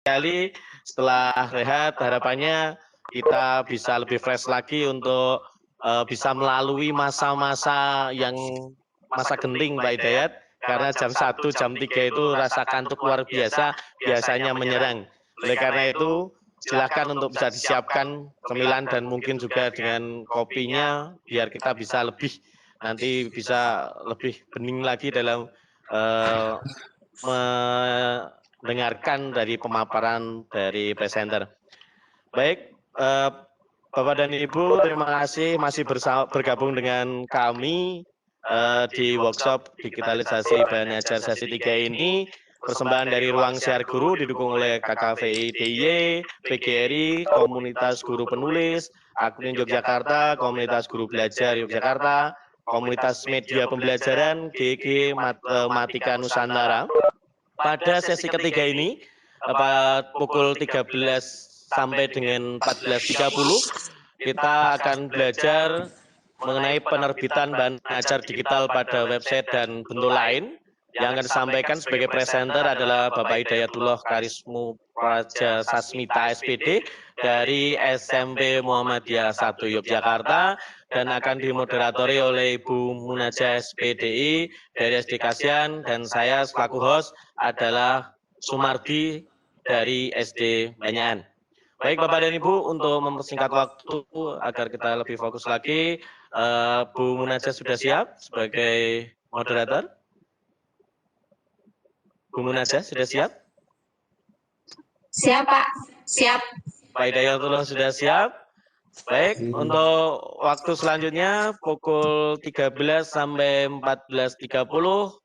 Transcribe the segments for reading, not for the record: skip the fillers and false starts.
sekali setelah rehat harapannya kita bisa lebih fresh lagi untuk bisa melalui masa-masa yang masa genting Pak Hidayat, karena jam 1, jam 3 itu rasa kantuk luar biasa biasanya menyerang. Oleh karena itu silakan untuk bisa disiapkan cemilan dan mungkin juga dengan kopinya biar kita bisa lebih nanti bisa lebih bening lagi dalam mendengarkan dari pemaparan dari presenter. Baik, Bapak dan Ibu, terima kasih masih bergabung dengan kami di workshop digitalisasi bahan ajar sesi 3 ini. Persembahan dari Ruang Siar Guru didukung oleh KKVI DIY, PGRI, Komunitas Guru Penulis, Akun Yogyakarta, Komunitas Guru Belajar Yogyakarta, Komunitas Media Pembelajaran GG Matematika Nusantara. Pada sesi ketiga ini, pukul 13 sampai dengan 14.30, kita akan belajar mengenai penerbitan bahan ajar digital pada website dan bentuk lain. Yang akan disampaikan sebagai presenter adalah Bapak Hidayatullah Karismu Praja Sasmita SPD dari SMP Muhammadiyah 1 Yogyakarta dan akan dimoderatori oleh Ibu Munajah SPDI dari SD Kasian dan saya selaku host adalah Sumardi dari SD Banyakan. Baik Bapak dan Ibu, untuk mempersingkat waktu agar kita lebih fokus lagi, Bu Munajah sudah siap sebagai moderator? Bu Munajah sudah siap? Siap Pak, siap. Pak Hidayatullah sudah siap? Baik, untuk waktu selanjutnya pukul 13 sampai 14.30,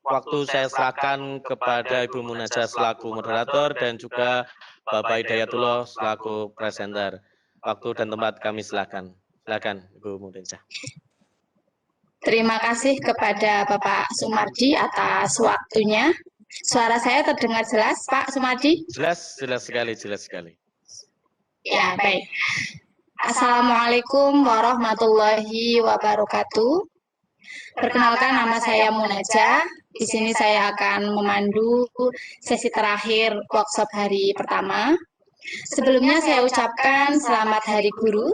waktu saya serahkan kepada Ibu Munajah selaku moderator dan juga Bapak Hidayatullah selaku presenter. Waktu dan tempat kami silakan. Silakan Ibu Munajah. Terima kasih kepada Bapak Sumardi atas waktunya. Suara saya terdengar jelas, Pak Sumardi? Jelas sekali, jelas sekali. Ya, baik. Assalamualaikum warahmatullahi wabarakatuh. Perkenalkan, nama saya Munajah. Di sini saya akan memandu sesi terakhir workshop hari pertama. Sebelumnya saya ucapkan selamat Hari Guru.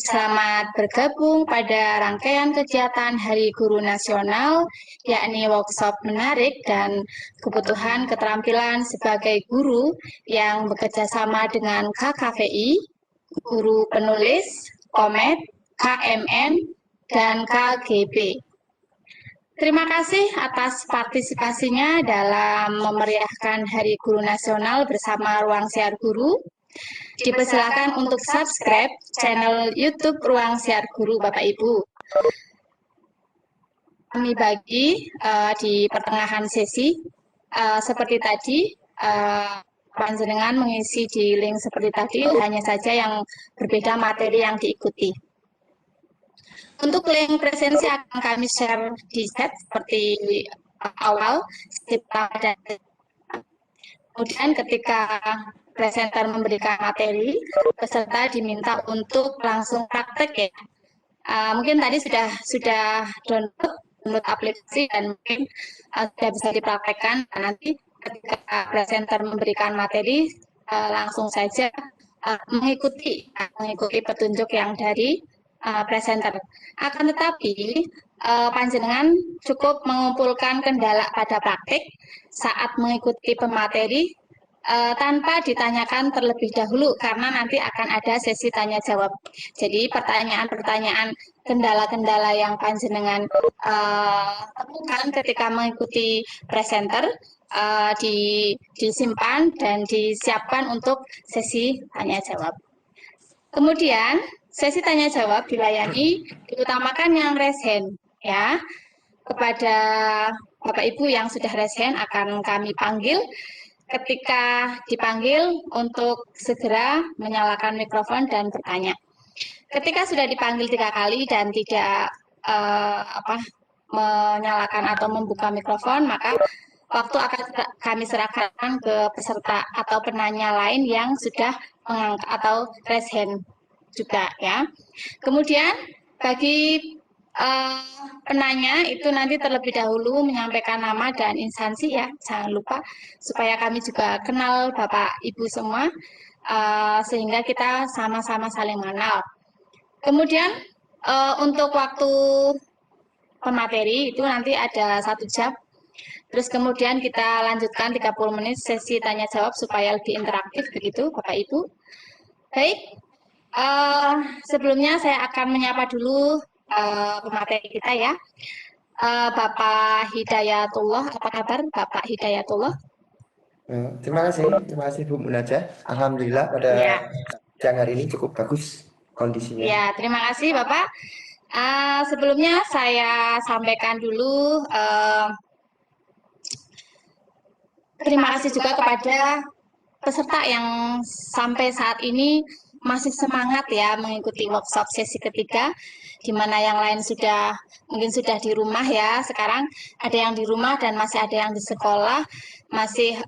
Selamat bergabung pada rangkaian kegiatan Hari Guru Nasional, yakni workshop menarik dan kebutuhan keterampilan sebagai guru yang bekerja sama dengan KKVI, Guru Penulis, Komet, KMN, dan KGB. Terima kasih atas partisipasinya dalam memeriahkan Hari Guru Nasional bersama Ruang Siar Guru. Dipersilakan untuk subscribe channel YouTube Ruang Siar Guru Bapak Ibu. Kami bagi di pertengahan sesi, seperti tadi, panjenengan mengisi di link seperti tadi, hanya saja yang berbeda materi yang diikuti. Untuk link presensi akan kami share di chat seperti awal, kemudian ketika presenter memberikan materi, peserta diminta untuk langsung praktek ya. Mungkin tadi sudah download aplikasi dan mungkin sudah bisa dipraktekkan. Nanti ketika presenter memberikan materi, langsung saja mengikuti petunjuk yang dari presenter. Akan tetapi panjenengan cukup mengumpulkan kendala pada praktek saat mengikuti pemateri tanpa ditanyakan terlebih dahulu karena nanti akan ada sesi tanya jawab. Jadi pertanyaan-pertanyaan kendala-kendala yang panjenengan temukan ketika mengikuti presenter disimpan dan disiapkan untuk sesi tanya jawab. Kemudian sesi tanya jawab dilayani diutamakan yang raise hand ya. Kepada Bapak Ibu yang sudah raise hand akan kami panggil. Ketika dipanggil untuk segera menyalakan mikrofon dan bertanya. Ketika sudah dipanggil 3 kali dan tidak menyalakan atau membuka mikrofon, maka waktu akan kami serahkan ke peserta atau penanya lain yang sudah mengangkat atau raise hand juga ya. Kemudian bagi eh, penanya itu nanti terlebih dahulu menyampaikan nama dan instansi ya, jangan lupa supaya kami juga kenal Bapak Ibu semua, sehingga kita sama-sama saling mengenal. Kemudian untuk waktu pemateri itu nanti ada 1 jam. Terus kemudian kita lanjutkan 30 menit sesi tanya jawab supaya lebih interaktif begitu Bapak Ibu. Baik, sebelumnya saya akan menyapa dulu pemateri kita ya. Bapak Hidayatullah, apa kabar Bapak Hidayatullah? Terima kasih Bu Munajah. Alhamdulillah pada siang hari ini cukup bagus kondisinya. Ya, terima kasih Bapak. Sebelumnya saya sampaikan dulu terima kasih juga kepada peserta yang sampai saat ini masih semangat ya mengikuti workshop sesi ketiga, di mana yang lain mungkin sudah di rumah ya. Sekarang ada yang di rumah dan masih ada yang di sekolah, masih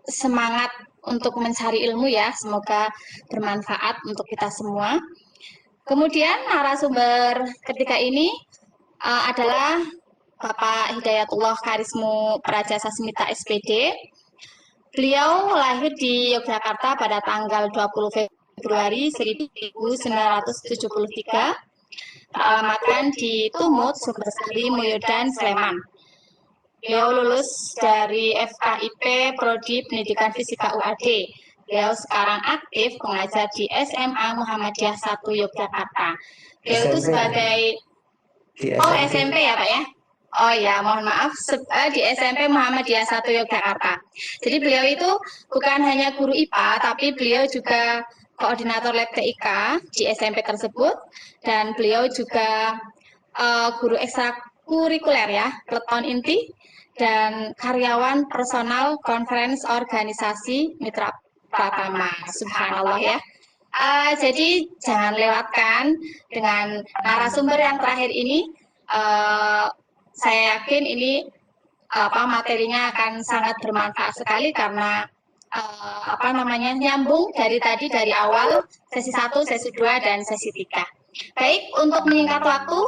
semangat untuk mencari ilmu ya. Semoga bermanfaat untuk kita semua. Kemudian narasumber ketiga ini adalah Bapak Hidayatullah Karismu Prajasasmita SPD. Beliau lahir di Yogyakarta pada tanggal 20 Februari 1973, beralamatkan di Tumut, Sumbersari, Moyodan, Sleman. Beliau lulus dari FKIP Prodi Pendidikan Fisika UAD. Beliau sekarang aktif mengajar di SMA Muhammadiyah 1 Yogyakarta. Beliau itu sebagai SMP ya Pak ya? Oh ya, mohon maaf, di SMP Muhammadiyah 1 Yogyakarta. Jadi beliau itu bukan hanya guru IPA, tapi beliau juga koordinator lab TIK di SMP tersebut, dan beliau juga guru ekstrakurikuler ya, peleton inti, dan karyawan personal conference organisasi Mitra Pratama. Subhanallah ya. Jadi jangan lewatkan dengan narasumber yang terakhir ini. Saya yakin ini materinya akan sangat bermanfaat sekali karena nyambung dari awal sesi 1, sesi 2 dan sesi 3. Baik, untuk menyingkat waktu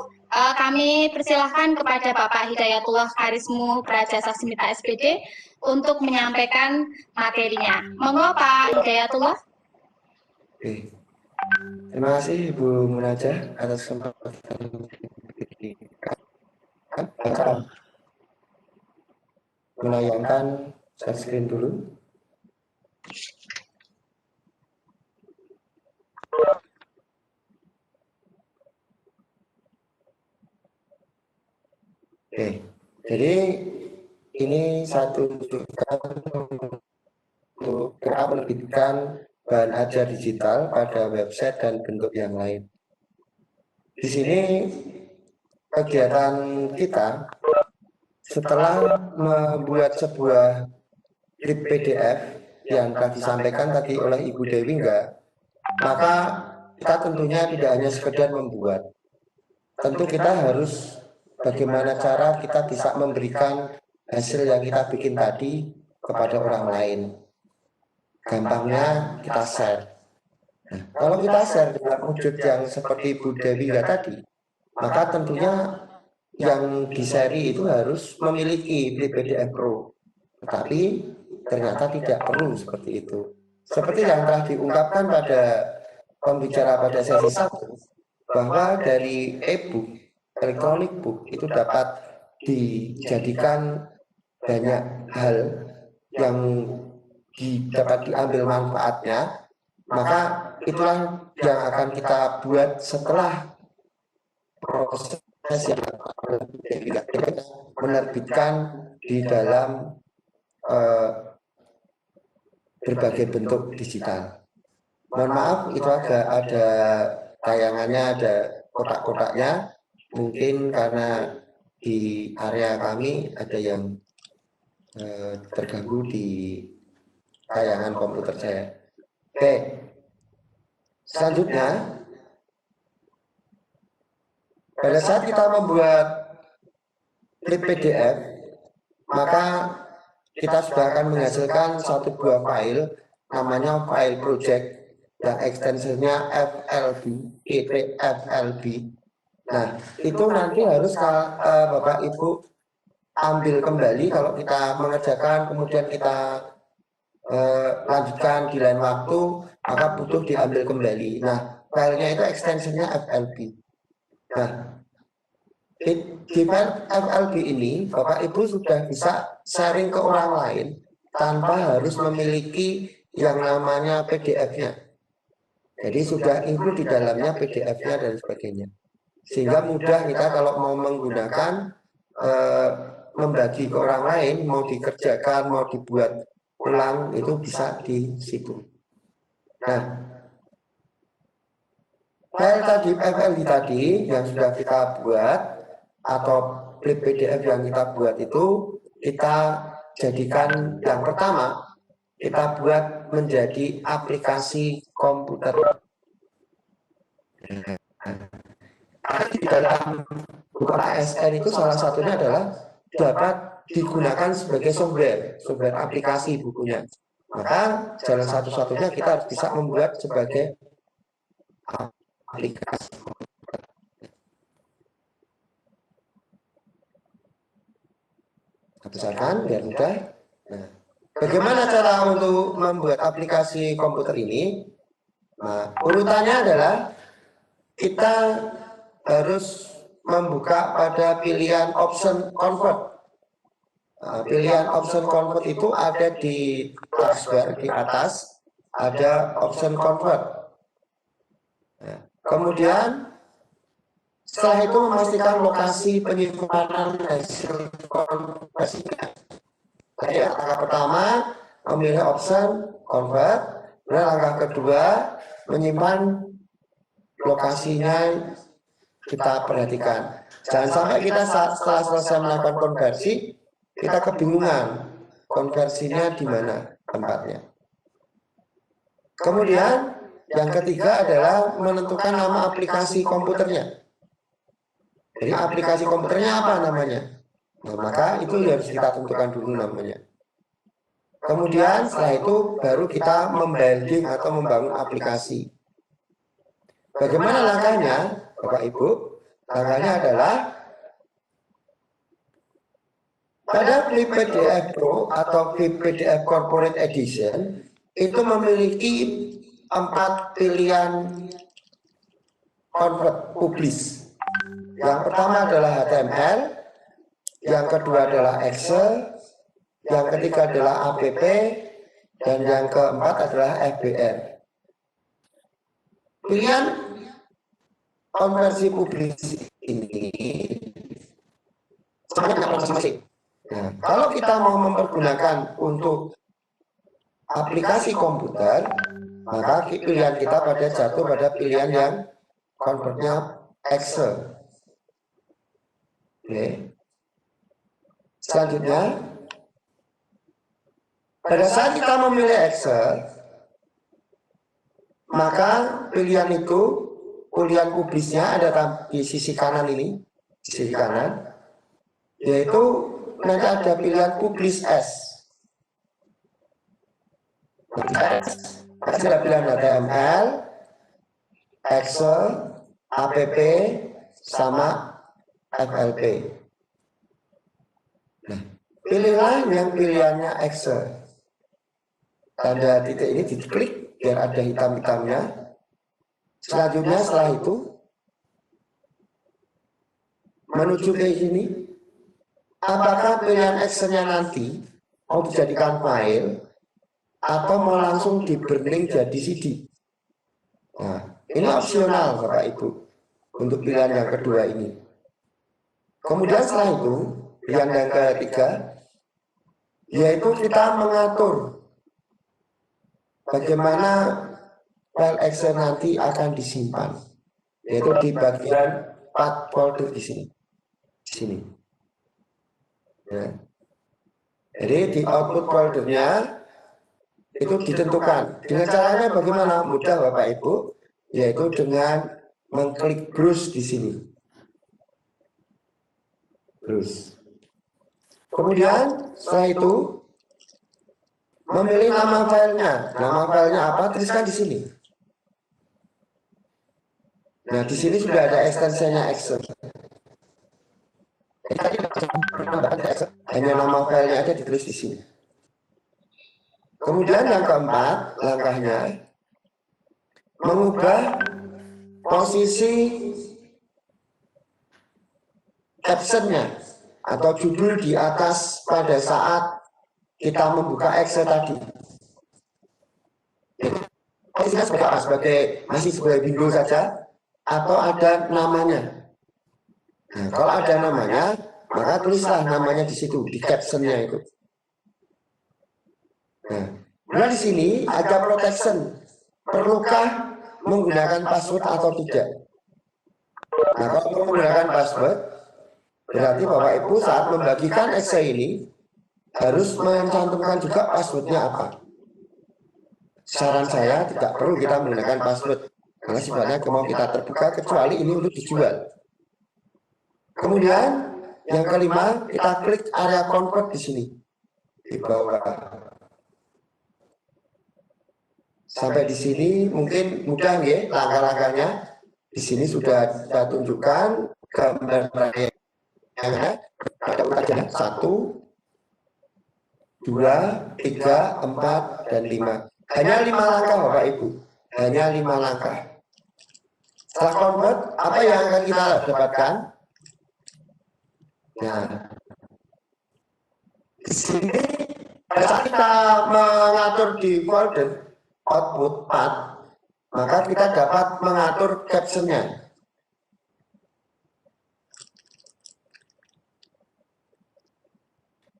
kami persilahkan kepada Bapak Hidayatullah Karismu Prajasasmita SPD untuk menyampaikan materinya. Monggo Pak Hidayatullah. Oke. Terima kasih Bu Munajah atas kesempatan menayangkan share screen dulu. Oke, jadi ini satu tunjukkan untuk kita menerbitkan bahan ajar digital pada website dan bentuk yang lain. Di sini kegiatan kita setelah membuat sebuah klip PDF yang telah disampaikan tadi oleh Ibu Dewi maka kita tentunya tidak hanya sekedar membuat. Tentu kita harus bagaimana cara kita bisa memberikan hasil yang kita bikin tadi kepada orang lain. Gampangnya kita share. Nah, kalau kita share dengan wujud yang seperti Bu Dewi tadi, maka tentunya yang di-share itu harus memiliki PDF Pro. Tetapi ternyata tidak perlu seperti itu. Seperti yang telah diungkapkan pada pembicara pada sesi 1, bahwa dari e-book, electronic book itu dapat dijadikan banyak hal yang dapat diambil manfaatnya, maka itulah yang akan kita buat setelah proses yang menerbitkan di dalam berbagai bentuk digital. Mohon maaf, itu ada tayangannya, ada kotak-kotaknya, mungkin karena di area kami ada yang terganggu di tayangan komputer saya. Oke, selanjutnya pada saat kita membuat klip PDF, maka kita sudah akan menghasilkan satu buah file namanya file project yang ekstensinya FLB, FLB. Nah, itu nanti harus Bapak Ibu ambil kembali kalau kita mengerjakan, kemudian kita lanjutkan di lain waktu, maka butuh diambil kembali. Nah, filenya itu ekstensinya FLB. Nah, di file FLB ini, Bapak Ibu sudah bisa sharing ke orang lain tanpa harus memiliki yang namanya PDF-nya. Jadi sudah include di dalamnya PDF-nya dan sebagainya. Sehingga mudah kita kalau mau menggunakan, membagi ke orang lain, mau dikerjakan, mau dibuat ulang, itu bisa di situ. Nah, file tadi, FLB tadi yang sudah kita buat, atau flip PDF yang kita buat itu, kita jadikan yang pertama, kita buat menjadi aplikasi komputer. Di dalam buku ASN itu salah satunya adalah dapat digunakan sebagai software aplikasi bukunya. Maka jalan satu-satunya kita harus bisa membuat sebagai aplikasi. Besarkan biar mudah. Nah, bagaimana cara untuk membuat aplikasi komputer ini? Nah, urutannya adalah kita harus membuka pada pilihan option convert. Nah, pilihan option convert itu ada di taskbar di atas, ada option convert. Nah, kemudian setelah itu memastikan lokasi penyimpanan hasil konversinya. Jadi langkah pertama memilih option convert, kemudian langkah kedua menyimpan lokasinya, kita perhatikan. Jangan sampai kita setelah selesai melakukan konversi, kita kebingungan konversinya di mana tempatnya. Kemudian yang ketiga adalah menentukan nama aplikasi komputernya. Jadi aplikasi komputernya apa namanya? Nah, maka itu harus kita tentukan dulu namanya. Kemudian setelah itu baru kita membuilding atau membangun aplikasi. Bagaimana langkahnya, Bapak Ibu? Langkahnya adalah pada Flip PDF Pro atau Flip PDF Corporate Edition itu memiliki 4 pilihan convert publish. Yang pertama adalah HTML, yang kedua adalah Excel, yang ketiga adalah APP, dan yang keempat adalah FBR. Pilihan konversi publis ini sangat masing-masing. Nah, kalau kita mau mempergunakan untuk aplikasi komputer, maka pilihan kita pada jatuh pada pilihan yang convertnya Excel. Oke. Selanjutnya, pada saat kita memilih Excel, maka pilihan itu, pilihan publisnya ada di sisi kanan ini, di sisi kanan, yaitu nanti ada pilihan publish as. Ada pilihan HTML, Excel, APP, sama FLP. Nah, pilihlah yang pilihannya Excel. Tanda titik ini diklik biar ada hitam-hitamnya. Selanjutnya setelah itu menuju ke sini. Apakah pilihan Excel-nya nanti mau dijadikan file atau mau langsung di burning jadi CD? Nah, ini opsional Bapak Ibu untuk pilihan yang kedua ini. Kemudian setelah itu, pilihan yang ketiga, yaitu kita mengatur bagaimana file Excel nanti akan disimpan, yaitu di bagian path folder di sini. Di sini. Ya. Jadi di output foldernya itu ditentukan. Dengan caranya bagaimana? Mudah Bapak Ibu, yaitu dengan mengklik browse di sini. Browse. Kemudian setelah itu memilih nama filenya. Nama filenya apa? Tuliskan di sini. Nah, di sini sudah ada ekstensinya Excel. Hanya nama filenya aja ditulis di sini. Kemudian yang keempat, langkahnya mengubah posisi captionnya atau judul di atas pada saat kita membuka Excel tadi. Posisinya sebagai apa? Masih sebagai window saja atau ada namanya? Nah, kalau ada namanya, maka tulislah namanya di situ, di captionnya itu. Nah, di sini ada protection. Perlukah menggunakan password atau tidak? Nah, kalau menggunakan password, berarti Bapak Ibu saat membagikan Excel ini harus mencantumkan juga passwordnya apa. Saran saya tidak perlu kita menggunakan password, karena sifatnya mau kita terbuka kecuali ini untuk dijual. Kemudian yang kelima, kita klik area convert di sini di bawah. Sampai di sini mungkin mudah ya langkah-langkahnya. Di sini sudah saya tunjukkan gambar yang ada urutannya 1, 2, 3, 4, dan 5. Hanya 5 langkah Bapak Ibu. Hanya 5 langkah. Setelah convert, apa yang akan kita dapatkan? Nah, di sini pada saat kita mengatur di folder output path, maka kita dapat mengatur captionnya.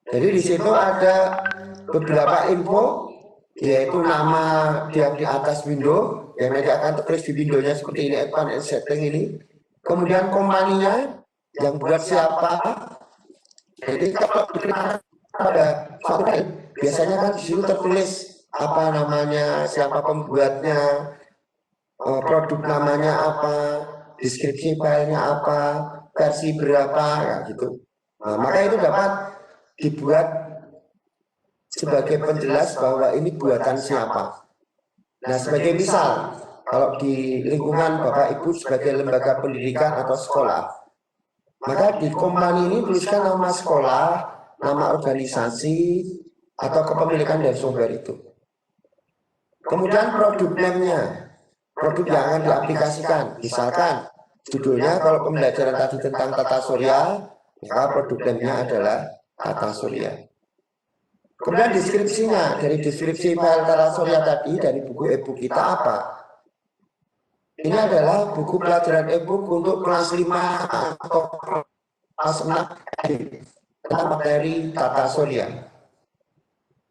Jadi di situ ada beberapa info, yaitu nama yang di atas window, yang nanti akan tertulis di windownya seperti ini, advanced setting ini. Kemudian kompaninya, yang buat siapa. Jadi kalau kita pada suatu file, biasanya kan di situ tertulis apa namanya, siapa pembuatnya, produk namanya apa, deskripsi filenya apa, versi berapa, ya gitu. Nah, maka itu dapat dibuat sebagai penjelas bahwa ini buatan siapa. Nah, sebagai misal, kalau di lingkungan Bapak Ibu sebagai lembaga pendidikan atau sekolah, maka di company ini tuliskan nama sekolah, nama organisasi, atau kepemilikan dari sumber itu. Kemudian produk name-nya, produk yang akan diaplikasikan. Misalkan judulnya kalau pembelajaran tadi tentang tata surya, maka produk name-nya adalah tata surya. Kemudian deskripsinya, dari deskripsi file tata surya tadi, dari buku e-book kita apa? Ini adalah buku pelajaran e-book untuk kelas 5 atau kelas 6 tentang materi tata surya.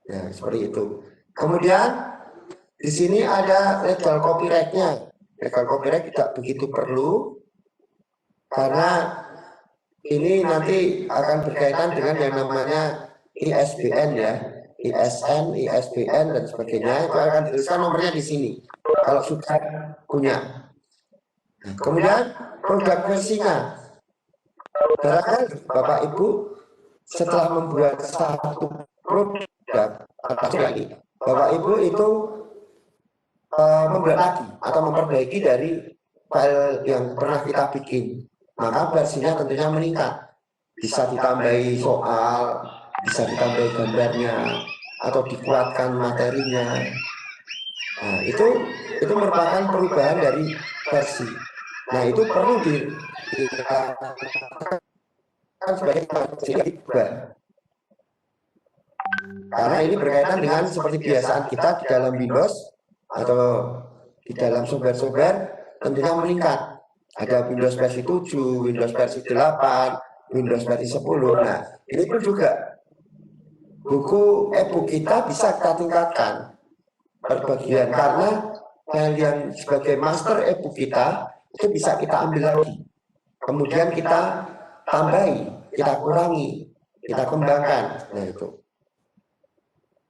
Ya, seperti itu. Kemudian di sini ada legal copyright-nya. Legal copyright tidak begitu perlu karena ini nanti akan berkaitan dengan yang namanya ISBN ya, ISN, ISBN dan sebagainya. Itu akan dituliskan nomornya di sini. Kalau sudah punya. Kemudian produk versinya. Barangkali Bapak Ibu setelah membuat satu produk atau lagi, Bapak Ibu itu membuat lagi atau memperbaiki dari file yang pernah kita bikin, maka versinya tentunya meningkat. Bisa ditambahi soal, bisa ditambahi gambarnya, atau dikuatkan materinya. Nah, itu merupakan perubahan dari versi. Nah, itu perlu dilakukan sebagai perubahan. Karena ini berkaitan dengan seperti kebiasaan kita di dalam Windows atau di dalam software-software tentunya meningkat. Ada Windows versi 7, Windows versi 8, Windows versi 10. Nah, ini pun juga buku e-book kita bisa kita tingkatkan berbagian karena file yang sebagai master e-book kita itu bisa kita ambil lagi. Kemudian kita tambahi, kita kurangi, kita kembangkan. Nah, itu.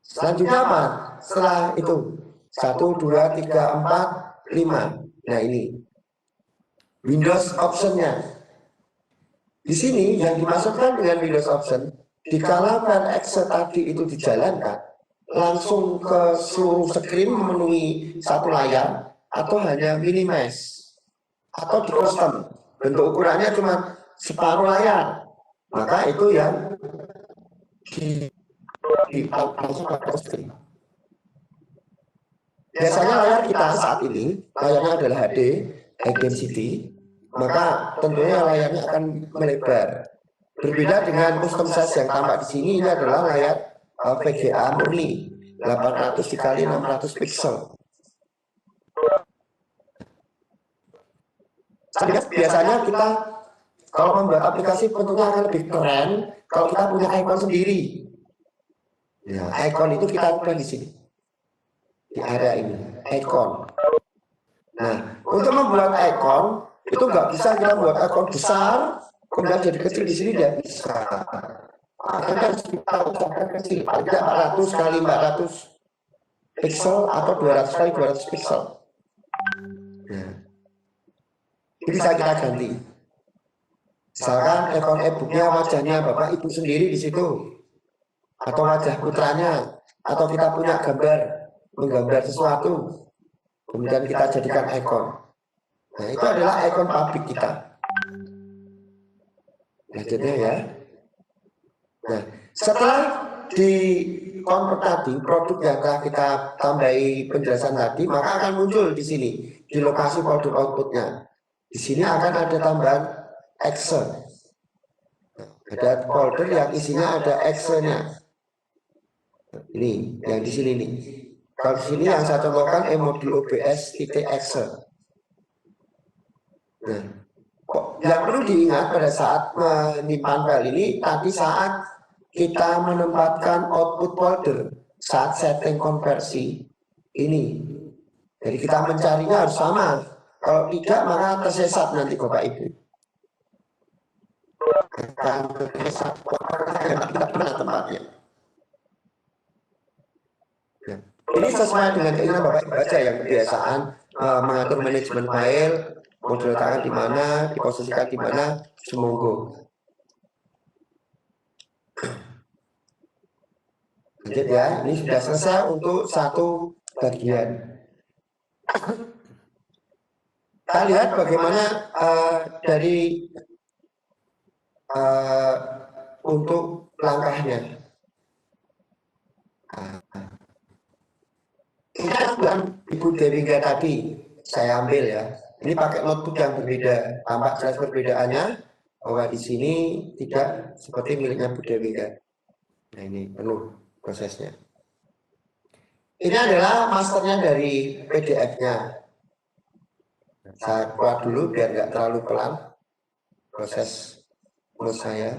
Selanjutnya apa? Setelah itu 1, 2, 3, 4, 5. Nah, ini Windows option-nya. Di sini yang dimasukkan dengan Windows option, dikala file Excel tadi itu dijalankan, langsung ke seluruh screen memenuhi satu layar atau hanya minimize. atau di custom, bentuk ukurannya cuma separuh layar, maka itu yang langsung ke custom. Biasanya layar kita saat ini, layarnya adalah HD, high density, maka tentunya layarnya akan melebar. Berbeda dengan custom size yang tampak di sini, ini adalah layar VGA murni, 800 dikali 600 pixel. Biasanya kita kalau membuat aplikasi tentunya akan lebih keren kalau kita punya icon sendiri. Ya, icon itu kita buat di sini, di area ini, icon. Nah, untuk membuat icon itu nggak bisa kita buat icon besar kemudian jadi kecil di sini, tidak bisa. Akan harus kita usahakan kecil, tidak 400 kali 400 pixel atau 200 kali 200 pixel. Nah, ini bisa kita ganti. Misalkan icon e-booknya wajahnya Bapak Ibu sendiri di situ, atau wajah putranya, atau kita punya gambar, menggambar sesuatu, kemudian kita jadikan icon. Nah, itu adalah icon publik kita. Lanjutnya ya. Nah, setelah di convert tadi, produk yang telah kita tambahi penjelasan tadi, maka akan muncul di sini, di lokasi produk outputnya. Di sini akan ada tambahan Excel. Ada folder yang isinya ada Excel-nya. Ini, yang di sini nih. Kalau di sini yang saya contohkan modul OBS Excel. Nah, yang perlu diingat pada saat menyimpan file ini, tadi saat kita menempatkan output folder, saat setting konversi ini. Jadi kita mencarinya harus sama. Kalau tidak, maka tersesat nanti Bapak Ibu. Akan tersesat, karena kita pernah tempatnya. Ini sesuai dengan keinginan Bapak Ibu aja yang kebiasaan mengatur manajemen file, mau diletakkan di mana, diposisikan di mana, semonggo. Lanjut ya, ini sudah selesai untuk satu bagian. Kita lihat bagaimana dari untuk langkahnya. Ini kan Ibu Dewingga tadi saya ambil ya. Ini pakai notebook yang berbeda, tampak jelas perbedaannya bahwa di sini tidak seperti miliknya Bu Dewingga. Nah, ini penuh prosesnya. Ini adalah masternya dari PDF-nya. Saya keluar dulu biar nggak terlalu pelan proses menurut saya.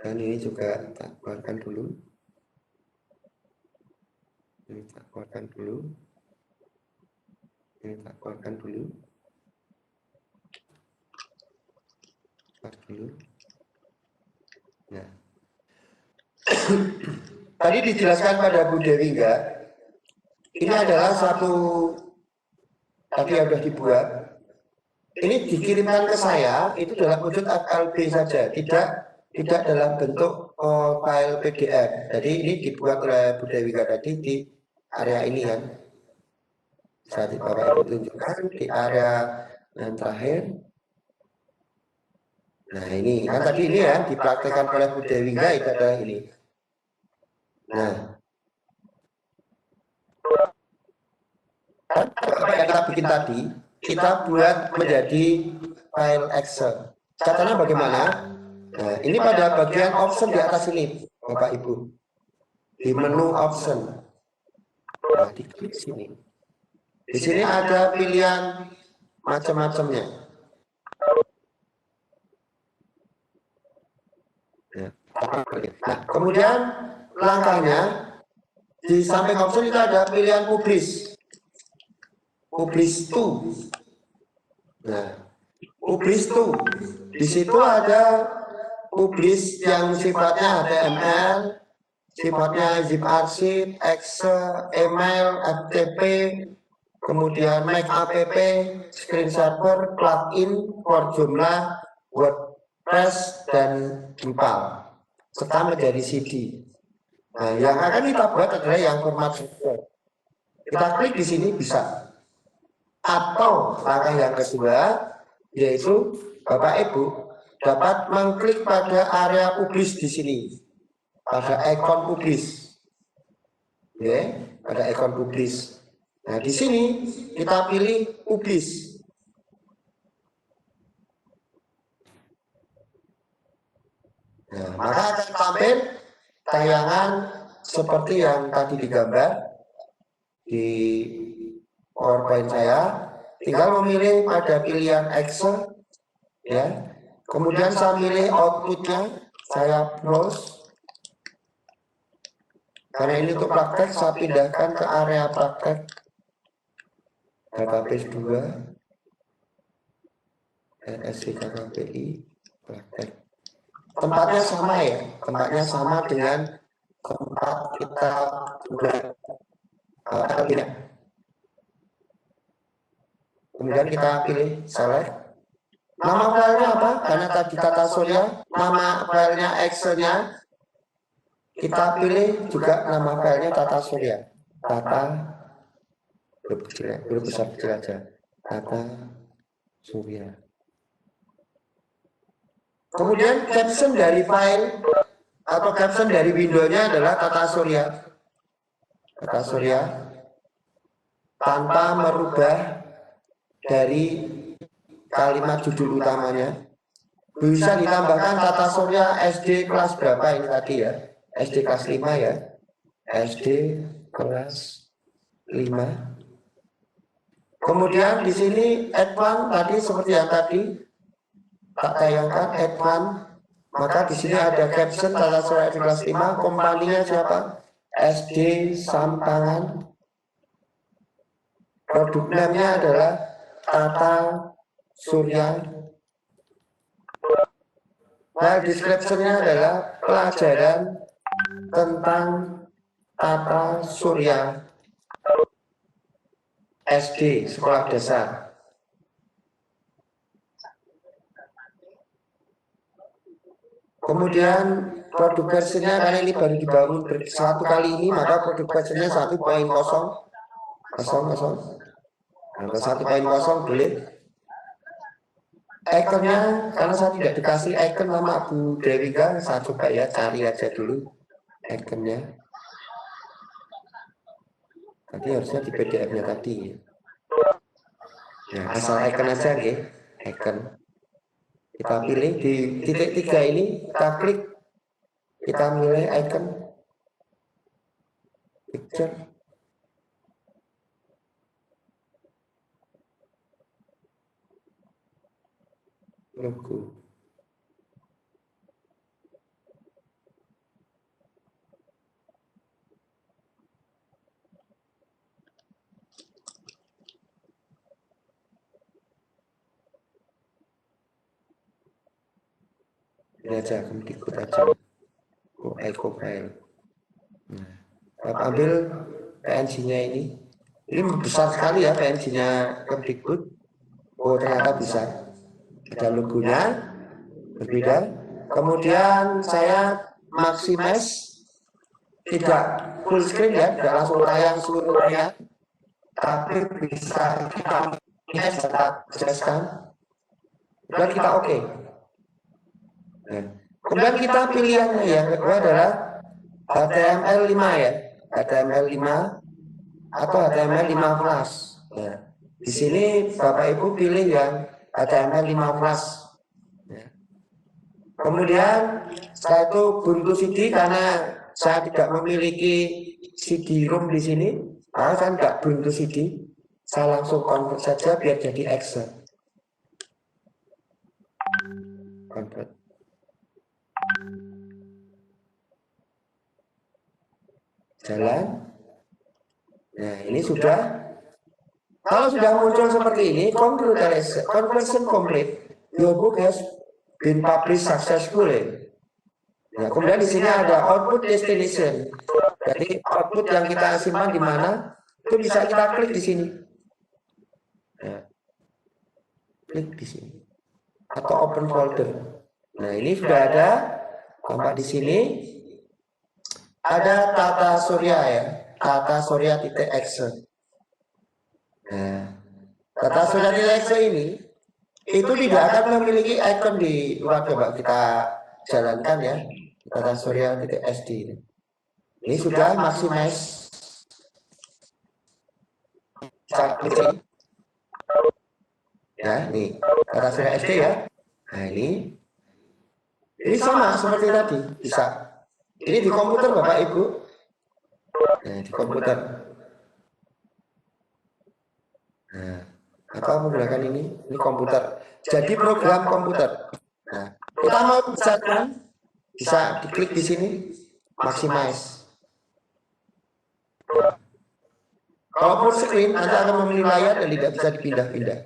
Dan ini juga tak keluarkan dulu. Ini tak keluarkan dulu. Ini tak keluarkan dulu. Keluar dulu. Nah. Tadi dijelaskan pada Bu Dewingga, ini adalah satu tadi yang sudah dibuat. Ini dikirimkan ke saya itu dalam wujud FLB saja, tidak dalam bentuk file PDF. Jadi ini dibuat oleh Bu Dewingga tadi di area ini kan. Saat Bapak Ibu tunjukkan di area yang terakhir. Nah ini kan tadi ini ya dipraktekkan oleh Bu Dewingga itu adalah ini. Nah, apa yang kita bikin tadi, kita buat menjadi file Excel. Caranya bagaimana? Nah, ini pada bagian option di atas ini, Bapak Ibu. Di menu option. Nah, diklik sini. Di sini ada pilihan macam-macamnya. Nah, kemudian langkahnya di samping option itu ada pilihan publish to. Nah, publish to. Di situ ada publish yang sifatnya HTML, sifatnya zip arsip, Excel, email, FTP, kemudian Mac app, screen saver, plugin, for jumlah, WordPress, press dan Drupal serta menjadi CD. Nah, yang akan kita buat adalah yang format software. Kita klik di sini bisa. Atau langkah yang kedua yaitu Bapak Ibu dapat mengklik pada area publish di sini, pada ikon publish, ya, pada ikon publish. Nah, di sini kita pilih publish. Nah, maka akan tampil tayangan seperti yang tadi digambar di PowerPoint saya. Tinggal memilih pada pilihan Excel, ya. Kemudian saya pilih outputnya, saya browse. Karena ini untuk praktek, saya pindahkan ke area praktek. Database 2, RSCKKPI, praktek. Tempatnya sama ya, tempatnya sama dengan tempat kita buat tidak. Kemudian kita pilih select. Nama filenya apa? Karena tadi tata surya, nama filenya Excel-nya kita pilih juga nama filenya tata surya. Tata belum besar kecil aja. Tata surya. Kemudian caption dari file atau caption dari window-nya adalah tata surya. Tata surya tanpa merubah dari kalimat judul utamanya. Bisa ditambahkan tata surya SD kelas berapa ini tadi ya? SD kelas 5 ya. SD kelas 5. Kemudian di sini add one tadi seperti yang tadi tak tayangkan add one. Maka di sini ada caption tata surya SD kelas 5, kompaninya siapa? SD Sampangan. Produk name-nya adalah Tata Surya. Nah, description-nya adalah pelajaran tentang Tata Surya SD, sekolah dasar. Kemudian produk versinya karena ini baru dibangun satu kali ini, maka produk versinya 1.0. Nah, 1.0 boleh. Ikonnya karena saya tidak dikasih icon nama Bu Dewika, saya coba ya cari aja dulu ikonnya. Tadi harusnya di PDF-nya tadi. Nah, asal icon aja ya, icon. Kita pilih di titik 3 ini, kita klik, kita milih icon picture. Logo. Ini aja, ikut aja. Eco file. Nah, ambil PNG-nya ini. Ini besar sekali ya PNG-nya Kemdikbud. Oh, ternyata bisa. Ada logonya berbeda. Kemudian saya maximize, tidak full screen ya, tidak langsung tayang seluruhnya, tapi bisa kita jelaskan. Dan kita oke. Kemudian kita pilihannya yang kedua adalah HTML5 ya, HTML5 atau HTML5 Plus. Ya. Di sini Bapak Ibu pilih yang HTML5 Plus. Ya. Kemudian setelah itu Ubuntu CD, karena saya tidak memiliki CD-ROM di sini, maka saya tidak Ubuntu CD, saya langsung convert saja biar jadi Excel. Convert. Jalan. Nah, ini sudah. Kalau sudah muncul seperti ini, conversion complete. Your book has been published successfully. Nah, kemudian di sini ada output destination. Jadi output yang kita simpan di mana, itu bisa kita klik di sini. Nah, klik di sini. Atau open folder. Nah, ini sudah ada, tampak di sini. Ada tata surya ya, tata surya titik exe. Nah, tata surya titik exe ini itu tidak akan memiliki icon di luar. Coba kita jalankan ya, tata surya titik sd ini. Ini sudah maximize. Ya, ini tata surya sd ya. Nah, ini sama seperti tadi, bisa. Ini di komputer Bapak Ibu. Nah, di komputer. Nah, apa menggunakan ini? Ini komputer. Jadi program komputer. Nah, kita mau bisa diklik di sini, maximize. Kalau full screen, nanti akan memilih layar dan tidak bisa dipindah-pindah.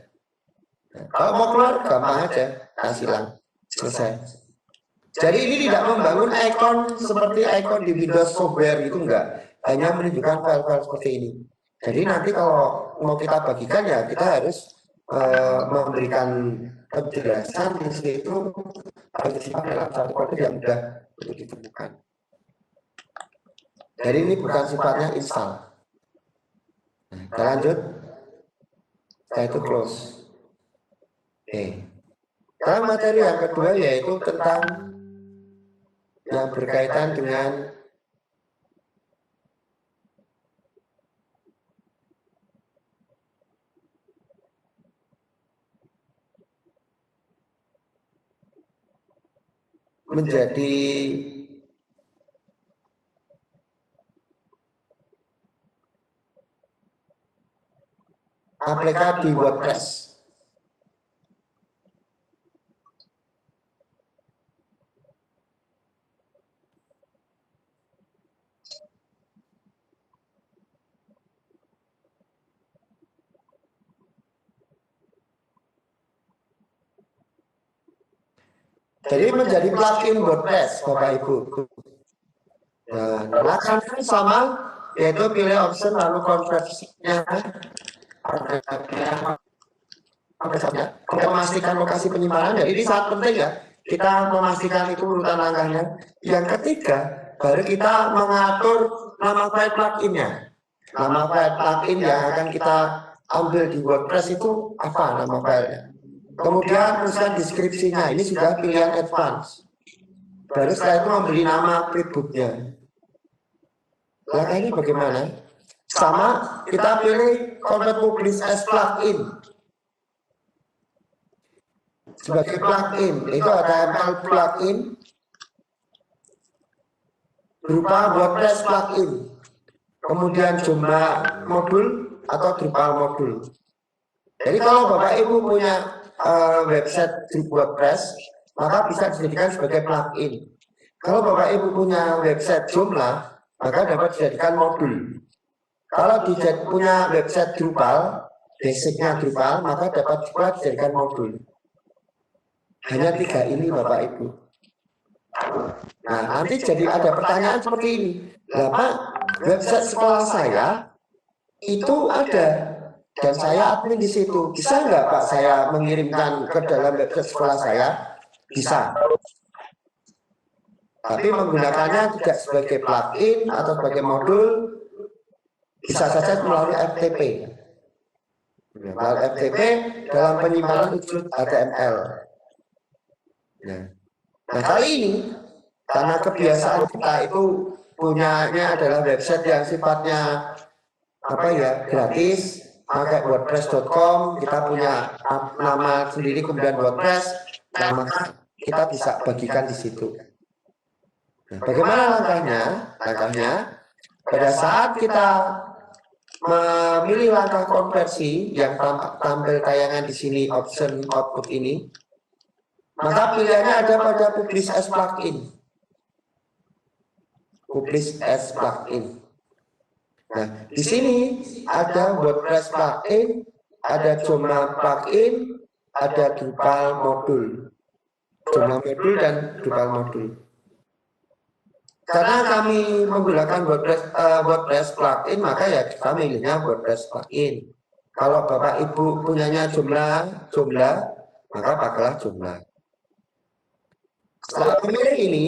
Nah, kalau mau keluar, gampang aja, kasih hilang, selesai. Jadi ini tidak membangun icon seperti icon di Windows software itu enggak, hanya menunjukkan file-file seperti ini. Jadi nanti kalau mau kita bagikan ya kita harus memberikan penjelasan di situ harus disimpan dalam satu kode yang mudah untuk ditemukan. Jadi ini bukan sifatnya install. Nah, kita lanjut. Setelah itu close. Oke. Sekarang materi yang kedua yaitu tentang yang berkaitan dengan menjadi aplikasi di WordPress. Jadi menjadi plugin WordPress, Bapak Ibu. Nah, langkahnya sama, yaitu pilih option lalu konversinya. Untuk memastikan lokasi penyimpanan, jadi ini sangat penting ya. Kita memastikan itu urutan langkahnya. Yang ketiga, baru kita mengatur nama file pluginnya. Nama file plugin yang akan kita ambil di WordPress itu apa nama filenya. Kemudian tuliskan deskripsinya, ini sudah pilihan advance. Baru setelah itu memberi nama prebooknya. Langkah ini bagaimana? Sama, kita pilih convert publish as plugin. Sebagai plugin, itu ada HTML plugin berupa WordPress plugin. Kemudian jumlah modul atau Drupal modul. Jadi kalau Bapak Ibu punya website WordPress, maka bisa dijadikan sebagai plugin. Kalau Bapak Ibu punya website Joomla, maka dapat dijadikan modul. Kalau punya website Drupal, basicnya Drupal, maka dapat juga dijadikan modul. Hanya 3 ini Bapak Ibu. Nah, nanti jadi ada pertanyaan seperti ini. Lah Pak, website sekolah saya itu ada. Dan saya admin di situ. Bisa nggak Pak saya mengirimkan ke dalam website sekolah saya? Bisa. Tapi menggunakannya tidak sebagai plugin atau sebagai modul, bisa saja melalui FTP. Melalui FTP dalam penyimpanan wujud HTML. Nah kali ini, karena kebiasaan kita itu punyanya adalah website yang sifatnya gratis, pakai wordpress.com, kita punya nama sendiri kemudian WordPress, nah maka kita bisa bagikan di situ. Nah, bagaimana langkahnya? Langkahnya pada saat kita memilih langkah konversi yang tampil tayangan di sini option output ini, maka pilihannya ada pada publish as plugin. Publish as plugin. Nah, di sini ada WordPress plugin, ada Joomla plugin, ada Drupal modul. Joomla modul dan Drupal modul. Karena kami menggunakan WordPress plugin, maka ya kami milihnya WordPress plugin. Kalau Bapak Ibu punyanya Joomla, maka pakailah Joomla. Setelah memilih ini,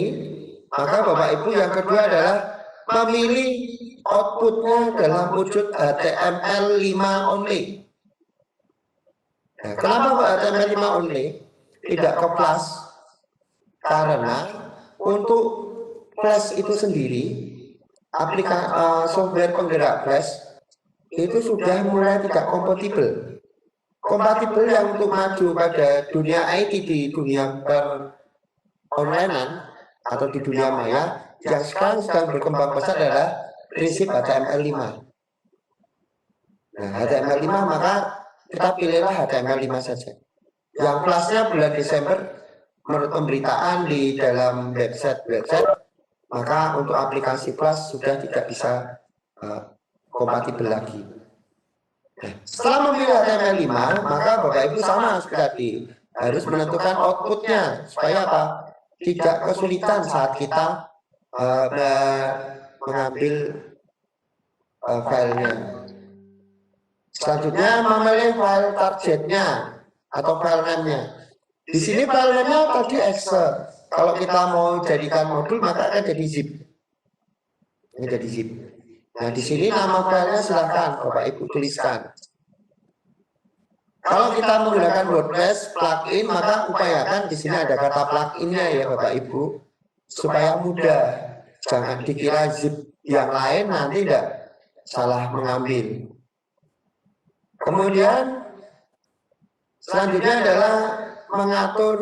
maka Bapak Ibu yang kedua adalah memilih outputnya dalam wujud HTML5 only. Nah, kenapa Pak HTML5 only? Tidak ke Flash? Karena untuk Flash itu sendiri, software penggerak Flash itu sudah mulai tidak kompatibel. Kompatibel yang untuk maju pada dunia IT, di dunia onlinean atau di dunia maya, yang sekarang sedang berkembang pesat adalah prinsip HTML5. Nah, HTML5 maka kita pilihlah HTML5 saja. Yang Flashnya bulan Desember menurut pemberitaan di dalam website, maka untuk aplikasi Flash sudah tidak bisa kompatibel lagi. Nah, setelah memilih HTML5, maka Bapak Ibu sama seperti tadi, harus menentukan outputnya supaya apa? Tidak kesulitan saat kita mengambil filenya. Selanjutnya memilih file targetnya atau file name-nya. Di sini file name-nya tadi Excel. Kalau kita mau jadikan modul maka akan jadi zip. Ini jadi zip. Nah, di sini nama filenya silakan Bapak Ibu tuliskan. Kalau kita menggunakan WordPress plugin, maka upayakan di sini ada kata pluginnya ya Bapak Ibu, supaya mudah. Jangan dikira zip yang lain nanti tidak salah mengambil. Kemudian selanjutnya adalah mengatur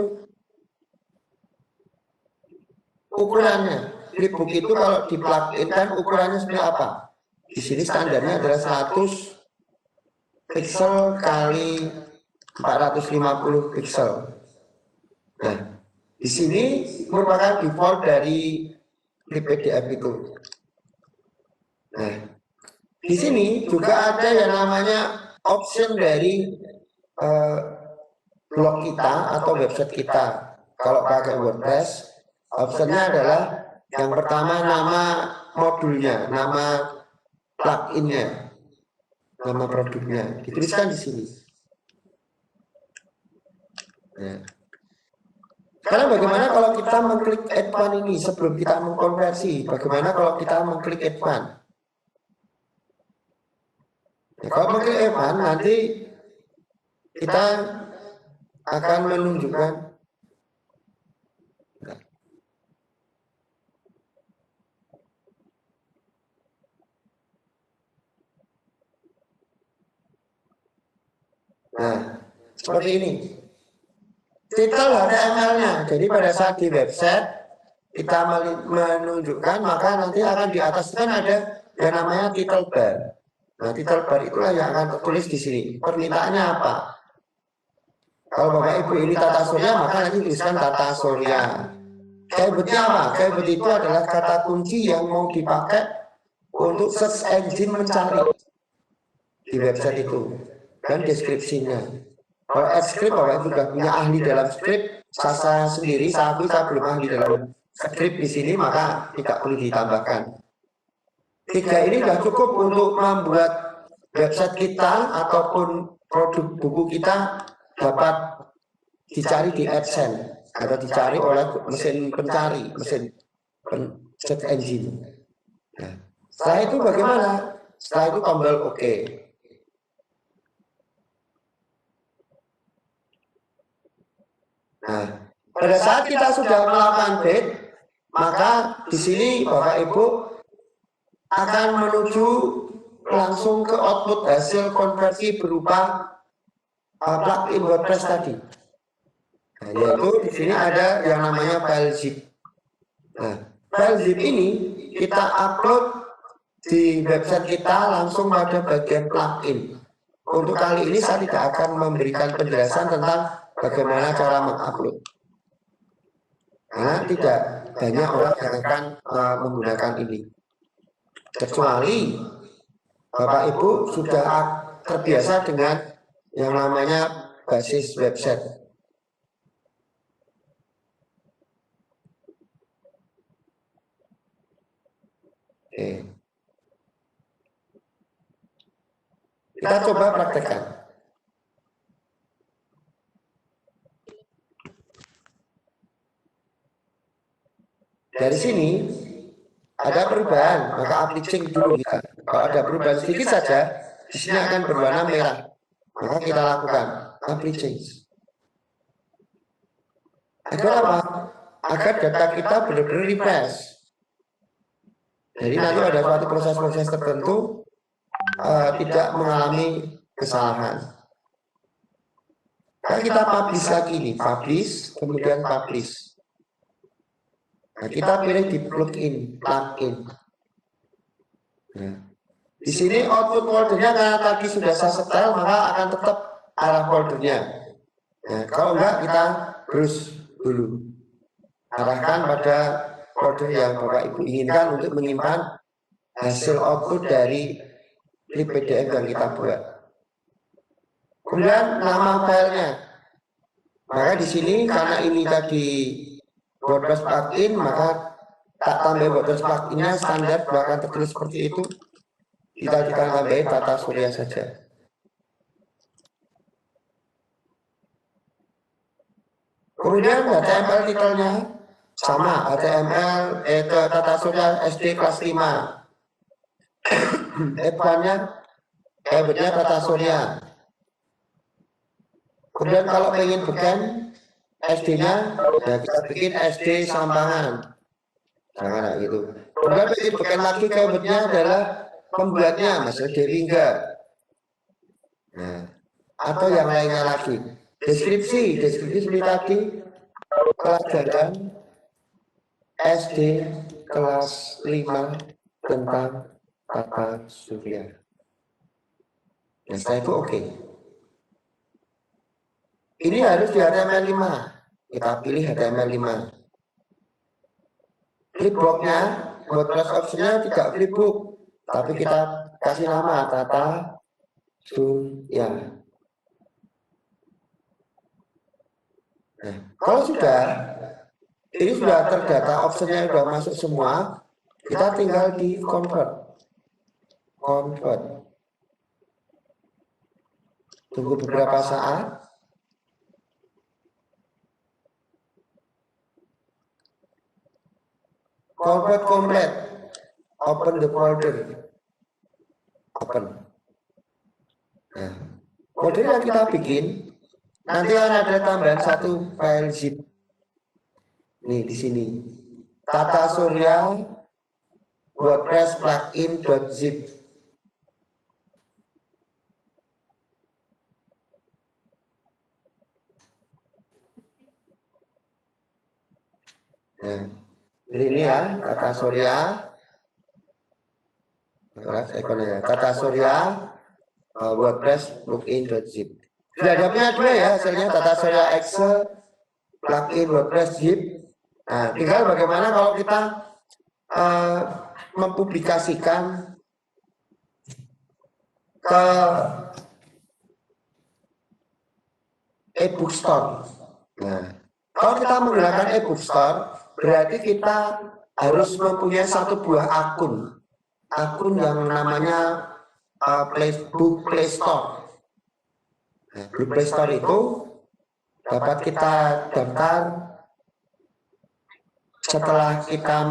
ukurannya. Flipbook itu kalau di plugin kan ukurannya seperti apa? Di sini standarnya adalah 100 pixel kali 450 pixel. Nah, di sini merupakan default dari PDF itu. Nah, di sini juga ada yang namanya option dari blog kita atau website kita. Kalau pakai WordPress, optionnya adalah yang pertama nama modulnya, nama pluginnya, nama produknya, dituliskan di sini. Nah, sekarang bagaimana kalau kita mengklik add one ini sebelum kita mengkonversi? Bagaimana kalau kita mengklik add one? Nah, kalau mengklik add one nanti kita akan menunjukkan seperti ini. Titel HTML-nya. Jadi pada saat di website kita menunjukkan, maka nanti akan di atas kan ada yang namanya title bar. Nah, title bar itulah yang akan tertulis di sini. Permintaannya apa? Kalau Bapak Ibu ini Tata Surya, maka nanti tuliskan Tata Surya. Keywordnya apa? Keyword itu adalah kata kunci yang mau dipakai untuk search engine mencari di website itu. Dan deskripsinya. Kalau script, Bapak Ibu sudah punya ahli dalam script, saya sendiri, saya belum ahli dalam script di sini, maka tidak perlu ditambahkan. 3 ini sudah cukup untuk membuat website kita ataupun produk buku kita dapat dicari di AdSense atau dicari oleh mesin pencari, mesin search engine. Nah, setelah itu bagaimana? Setelah itu tombol OK. Nah, pada saat kita sudah melakukan bid, maka di sini Bapak Ibu akan menuju langsung ke output hasil konversi berupa plugin WordPress tadi. Nah, yaitu di sini ada yang namanya file zip. Nah, file zip ini kita upload di website kita langsung pada bagian plugin. Untuk kali ini saya tidak akan memberikan penjelasan tentang bagaimana cara mengupload. Karena tidak banyak orang yang akan menggunakan ini. Kecuali Bapak Ibu sudah terbiasa dengan yang namanya basis website. Oke. Kita coba praktekkan. Dari sini ada perubahan, maka apply change dulu kita. Kalau ada perubahan sedikit saja, di sini akan berwarna merah. Maka kita lakukan apply change. Agar apa? Agar data kita benar-benar refresh. Jadi nanti pada suatu proses-proses tertentu tidak mengalami kesalahan. Nah, kita publish lagi nih, publish, kemudian publish. Nah, kita pilih di plugin. Nah, di sini output foldernya karena tadi sudah saya setel, maka akan tetap arah foldernya. Nah, kalau enggak kita browse dulu. Arahkan pada folder yang Bapak Ibu inginkan untuk menyimpan hasil output dari klip PDF yang kita buat. Kemudian nama filenya. Maka di sini karena ini tadi WordPress plugin, maka tak tambah WordPress pluginnya standar bahkan tertulis seperti itu. Kita tambahin Tata Surya saja. Kemudian HTML titelnya sama, HTML Tata Surya SD kelas 5. F1-nya hebatnya Tata Surya. Kemudian kalau pengen beken SD-nya, ya kita bikin SD Sampangan. Jangan gitu. Kemudian pengen beken lagi keywordnya adalah pembuatnya, Mas Dewi enggak. Nah, atau yang lainnya lagi. Deskripsi seperti tadi, pelajaran SD kelas 5 tentang Tata Surya. Nah, setelah itu oke. Ini harus di HTML5. Kita pilih HTML5. Flipbooknya, WordPress optionnya tidak flipbook, tapi kita kasih nama Tata Surya. Nah, kalau sudah, ini sudah terdata optionnya sudah masuk semua, kita tinggal di convert. Tunggu beberapa saat. Convert complete. Open the folder. Open. Nah, folder yang kita bikin nanti akan ada tambahan satu file zip. Nih di sini. Tata Surya WordPress plugin.zip. Nah, ini ya, Tata Surya. Tata Surya WordPress plugin.zip. Sudah ada punya dua ya hasilnya, Tata Surya Excel plugin WordPress zip. Nah, tinggal bagaimana kalau kita mempublikasikan ke e-book store. Nah, kalau kita menggunakan e-book store, berarti kita harus mempunyai satu buah akun yang namanya Book Play Store. Nah, Book Play Store itu dapat kita daftar setelah kita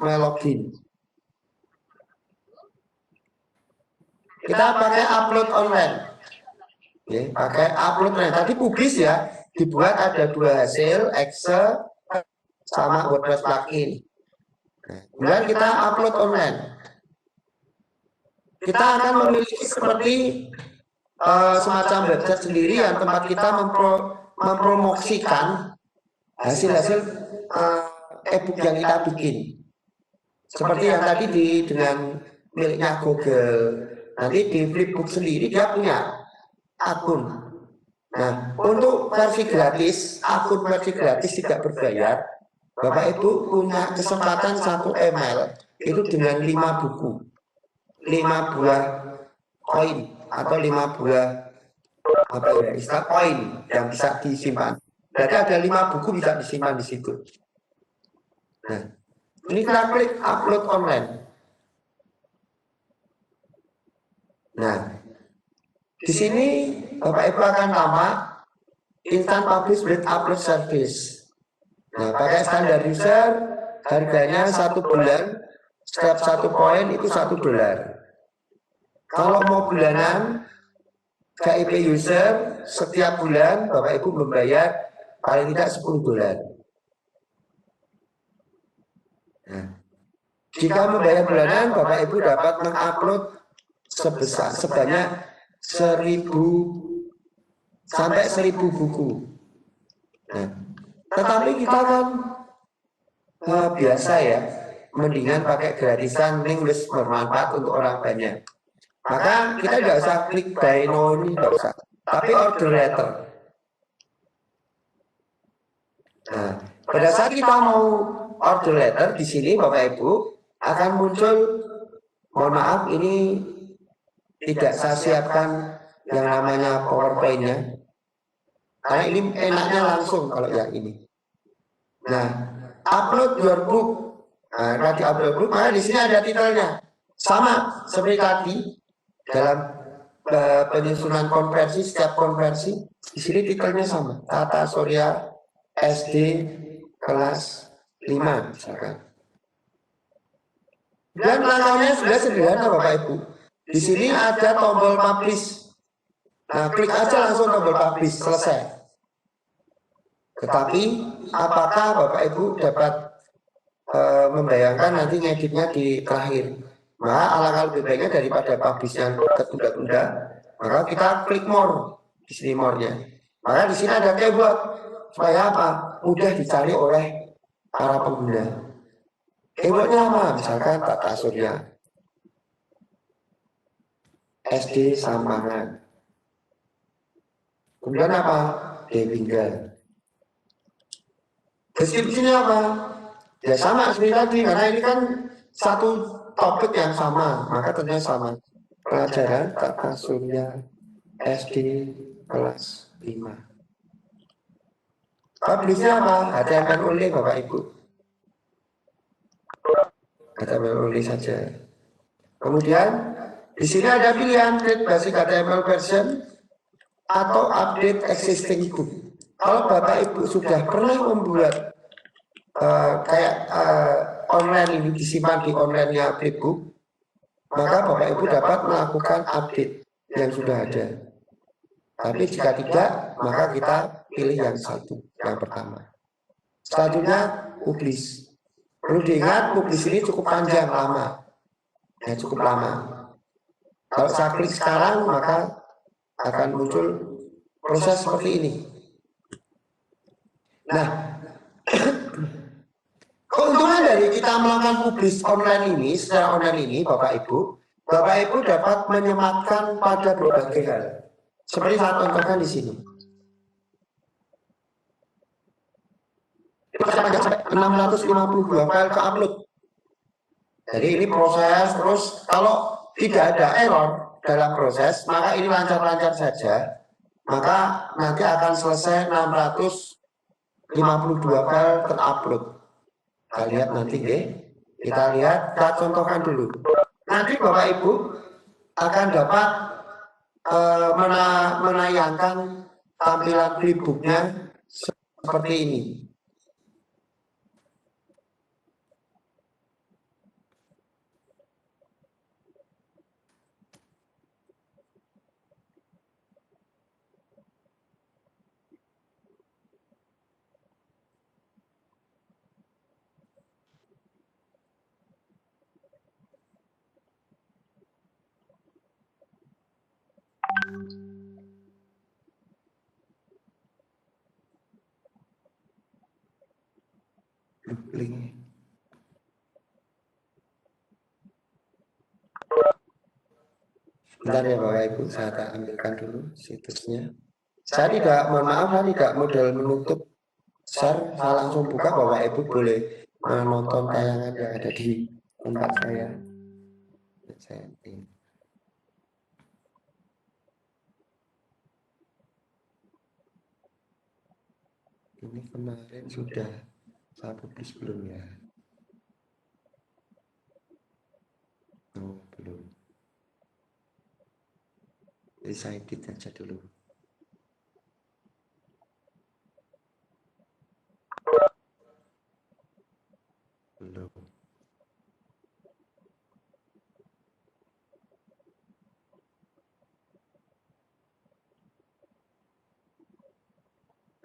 melogin. Kita pakai upload online. Oke, pakai upload online. Tadi publis ya, dibuat ada dua hasil, Excel sama WordPress plugin. Kemudian kita upload online. Kita akan memiliki seperti semacam website sendiri yang tempat kita mempromosikan hasil-hasil e-book yang kita bikin. Seperti yang tadi dengan miliknya Google. Nanti di Flipbook sendiri dia punya akun. Nah, untuk versi gratis, akun versi gratis tidak berbayar. Bapak Ibu punya kesempatan satu email itu dengan 5 buku, 5 buah koin atau 5 buah apa ya istilah koin yang bisa disimpan. Berarti ada 5 buku bisa disimpan di situ. Nah, ini kita klik upload online. Nah, di sini Bapak Ibu akan tambah instant publish with upload service. Nah, pakai standar user harganya 1 bulan, setiap 1 poin itu $1. Kalau mau bulanan, KIP user setiap bulan Bapak Ibu membayar paling tidak $10. Nah, jika membayar bulanan, Bapak Ibu dapat mengupload sebanyak 1.000 sampai 1.000 buku. Nah, tetapi kita kan biasa ya, mendingan pakai gratisan, link wis bermanfaat untuk orang banyak. Maka kita tidak usah klik buy now ini, tidak usah. Tapi order letter. Nah, pada saat kita mau order letter di sini Bapak Ibu akan muncul, mohon maaf ini tidak saya siapkan yang namanya PowerPoint-nya. Karena ini enaknya langsung kalau yang ini. Nah, upload your book. Nah, nanti upload book, maka di sini ada titelnya. Sama seperti tadi dalam penyusunan konversi, setiap konversi di sini titelnya sama. Tata Surya SD kelas 5 misalkan. Dan langkahnya sudah sederhana Bapak Ibu. Di sini ada tombol publish. Nah, klik aja langsung tombol publish, selesai. Tetapi apakah Bapak Ibu dapat membayangkan nanti ngeditnya di terakhir? Maka alangkah lebih baiknya daripada publish yang tertunda-tunda, maka kita klik more di sini more-nya. Maka di sini ada keyword supaya apa? Mudah dicari oleh para pengguna. Keywordnya apa? Misalkan Tata Surya SD Sambangan. Kemudian apa? Dewingga. Deskripsinya apa? Ya sama seperti tadi, karena ini kan satu topik yang sama, maka tentunya sama. Pelajaran Tata Surya SD kelas 5. Publishnya apa? HTML only Bapak Ibu. HTML only saja. Kemudian di sini ada pilihan create basic HTML version atau update existing book. Kalau Bapak Ibu sudah pernah membuat online ini disimpan di online-nya Flipbook, maka Bapak Ibu dapat melakukan update yang sudah ada. Tapi jika tidak, maka kita pilih yang satu, yang pertama. Selanjutnya, publish. Perlu diingat, publish ini cukup panjang, lama. Ya, cukup lama. Kalau saya klik sekarang, maka akan muncul proses seperti ini. Nah, keuntungan dari kita melakukan publish online ini, secara online ini, Bapak Ibu dapat menyematkan pada berbagai hal. Seperti saya contohkan di sini. Sampai 652 file ke upload. Jadi ini proses, terus kalau tidak ada error dalam proses, maka ini lancar-lancar saja. Maka nanti akan selesai 652 file terupload. Kita lihat nanti, kita lihat, kita contohkan dulu. Nanti Bapak Ibu akan dapat menayangkan tampilan flipbooknya seperti ini. Link. Bentar ya Bapak Ibu, saya akan ambilkan dulu situsnya. Saya tidak, mohon maaf, saya tidak model menutup share, saya langsung buka. Bapak Ibu boleh menonton tayangan yang ada di tempat saya. Ini kemarin sudah saya publish belum ya? Oh, belum. Jadi saya edit aja dulu.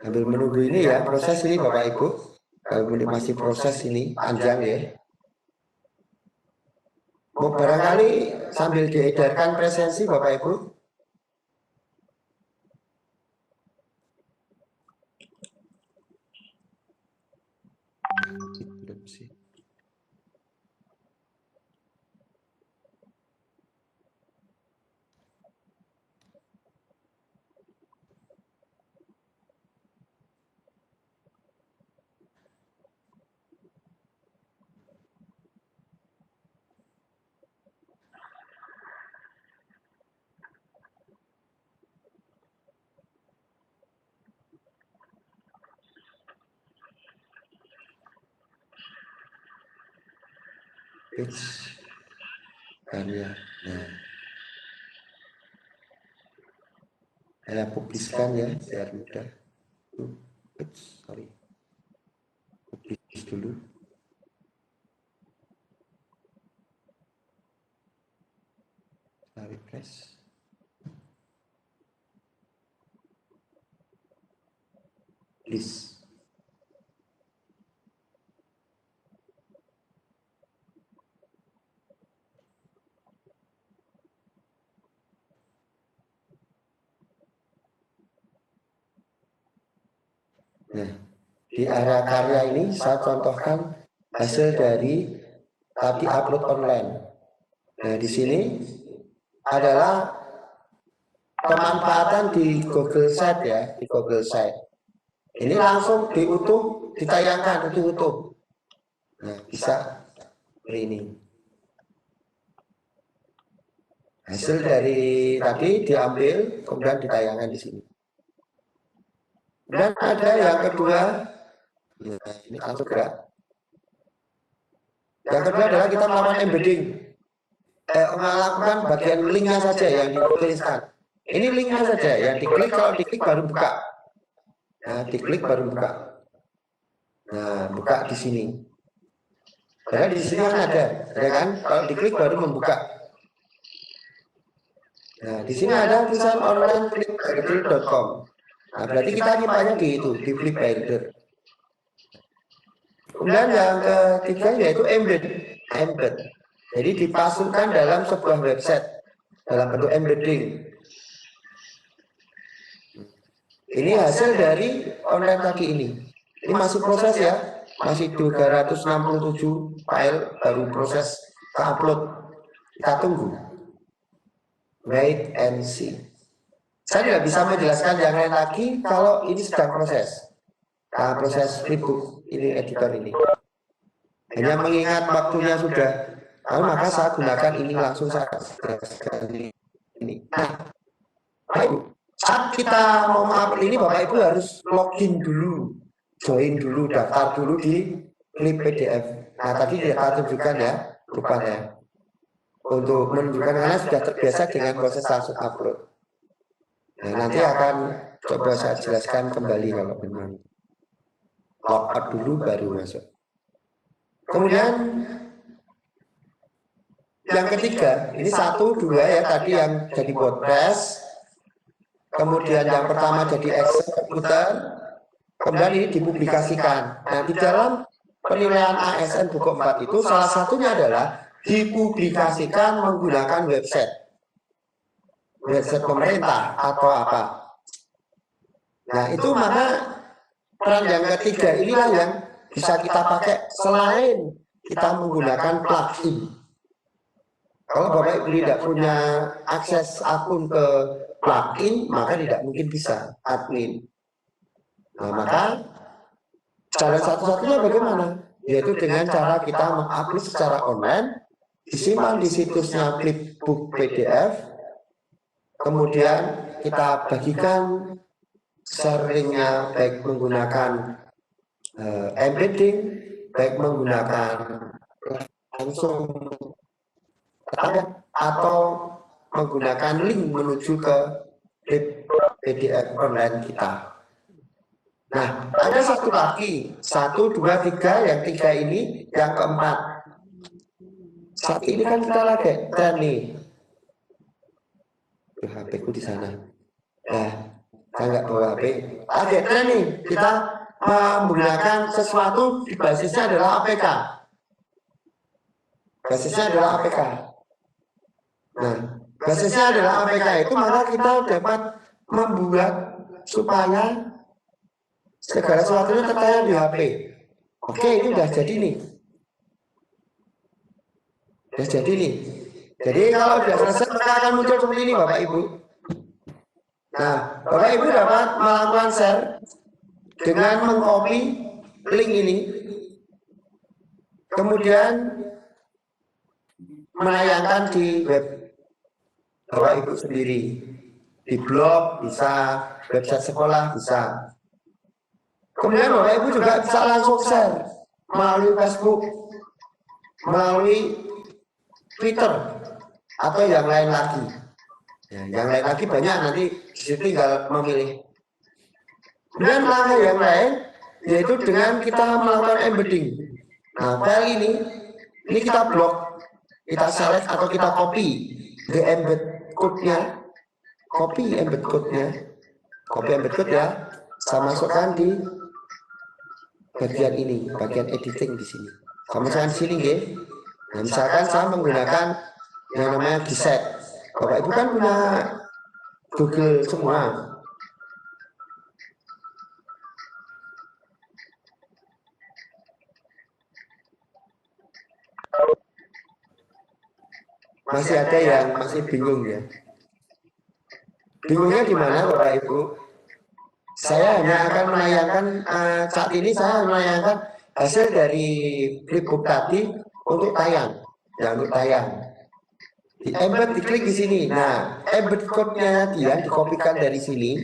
Sambil menunggu ini ya, proses ini Bapak Ibu. Masih proses ini, panjang ya. Mau barangkali sambil diedarkan presensi Bapak Ibu. Karya. Nah, saya publiskan ya biar mudah. Sorry, publis dulu. Saya refresh. Please. Nah, di area karya ini saya contohkan hasil dari tadi upload online. Nah, di sini adalah pemanfaatan di Google Site ya, di Google Site. Ini langsung diutuh, ditayangkan utuh-utuh. Nah, bisa seperti ini. Hasil dari tadi diambil, kemudian ditayangkan di sini. Dan ada yang kedua, nah, ini langsung gerak. Yang kedua adalah kita melakukan embedding, melakukan bagian linknya saja yang dituliskan. Ini linknya saja, yang diklik, kalau diklik baru buka. Nah, diklik baru buka. Nah, buka di sini. Karena di sini kan ada, ya kan? Kalau diklik baru membuka. Nah, di sini ada tulisan online flipbuilder.com. Nah, berarti kita nyimpannya di itu, di Flipbuilder. Kemudian yang ketiga yaitu embed. Jadi dipasukkan dalam sebuah website dalam bentuk embedding. Ini hasil dari online tadi ini. Ini masih proses ya, masih 367 file baru proses ke upload. Kita tunggu. Wait and see. Saya tidak bisa menjelaskan yang lain lagi kalau ini sedang proses. Nah, proses flipbook ini editor ini. Hanya mengingat waktunya sudah, maka saya gunakan ini langsung saya jelaskan ini. Nah, Bapak Ibu, saat kita mau upload ini Bapak Ibu harus login dulu, join dulu, daftar dulu di Flip PDF. Nah, tadi kita tunjukkan ya, rupanya untuk menunjukkan karena sudah terbiasa dengan proses langsung upload. Nah, nanti akan coba saya jelaskan kembali kalau memang logout dulu baru masuk. Kemudian yang ketiga, ini 1, 2 ya tadi yang jadi WordPress. Kemudian yang pertama jadi Excel komputer. Kemudian ini dipublikasikan. Nah, di dalam penilaian ASN buku 4 itu salah satunya adalah dipublikasikan menggunakan website pemerintah atau apa. Nah, itu maka peran yang ketiga inilah yang bisa kita pakai selain kita menggunakan plugin. Kalau Bapak Ibu tidak punya akses akun ke plugin, maka tidak mungkin bisa admin. Nah, maka cara satu-satunya bagaimana? Yaitu dengan cara kita mengupload secara online, disimpan di situsnya Flipbook PDF, kemudian kita bagikan sharingnya baik menggunakan embedding, baik menggunakan langsung atau menggunakan link menuju ke PDF online kita. Nah, ada satu lagi, 1, 2, 3, yang 3 ini, yang keempat. Saat ini kan kita lagi tren nih. HP ku di sana. Nah, Saya nggak bawa HP. Ada tren nih, kita menggunakan sesuatu di basisnya adalah APK. Basisnya adalah APK. Nah, basisnya adalah APK itu, maka kita dapat membuat supaya segala sesuatunya tertayang di HP. Oke, ini udah jadi nih. Udah jadi nih. Jadi kalau sudah selesai maka akan muncul seperti ini Bapak Ibu. Nah, Bapak Ibu dapat melakukan share dengan mengcopy link ini. Kemudian menayangkan di web Bapak Ibu sendiri. Di blog bisa, website sekolah bisa. Kemudian Bapak Ibu juga bisa langsung share melalui Facebook, melalui Twitter, atau yang lain lagi. Ya, yang lain lagi banyak, nanti disitu tinggal memilih. Kemudian langkah yang lain yaitu dengan kita melakukan embedding. Nah, file ini kita blok, kita select atau kita copy the embed code-nya, copy embed code-nya, copy embed code ya, saya masukkan di bagian ini, bagian editing di sini. Saya masukkan di sini, nggih. Nah, misalkan saya menggunakan yang namanya Giset. Bapak Ibu kan punya Google semua. Masih ada yang masih bingung ya. Bingungnya di mana Bapak Ibu? Saya hanya akan menayangkan, saat ini saya menayangkan hasil dari flipbook tadi untuk tayang. Ya, untuk tayang. Di embed, diklik di sini. Nah, embed code-nya dia dikopikan dari sini.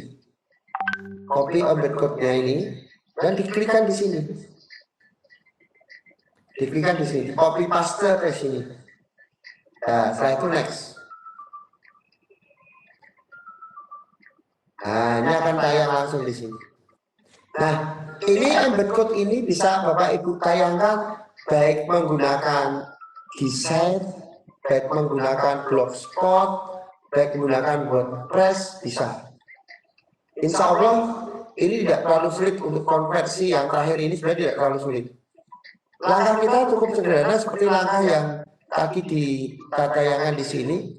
Copy embed code-nya ini dan diklikkan di sini. Diklikkan di sini, copy paste ke sini. Nah, setelah itu next. Nah, ini akan tayang langsung di sini. Nah, ini embed code ini bisa Bapak Ibu tayangkan baik menggunakan Giset, baik menggunakan Blogspot, baik menggunakan WordPress, bisa. Insya Allah ini tidak terlalu sulit untuk konversi yang terakhir ini, sebenarnya tidak terlalu sulit. Langkah kita cukup sederhana seperti langkah yang tadi ditayangan di sini.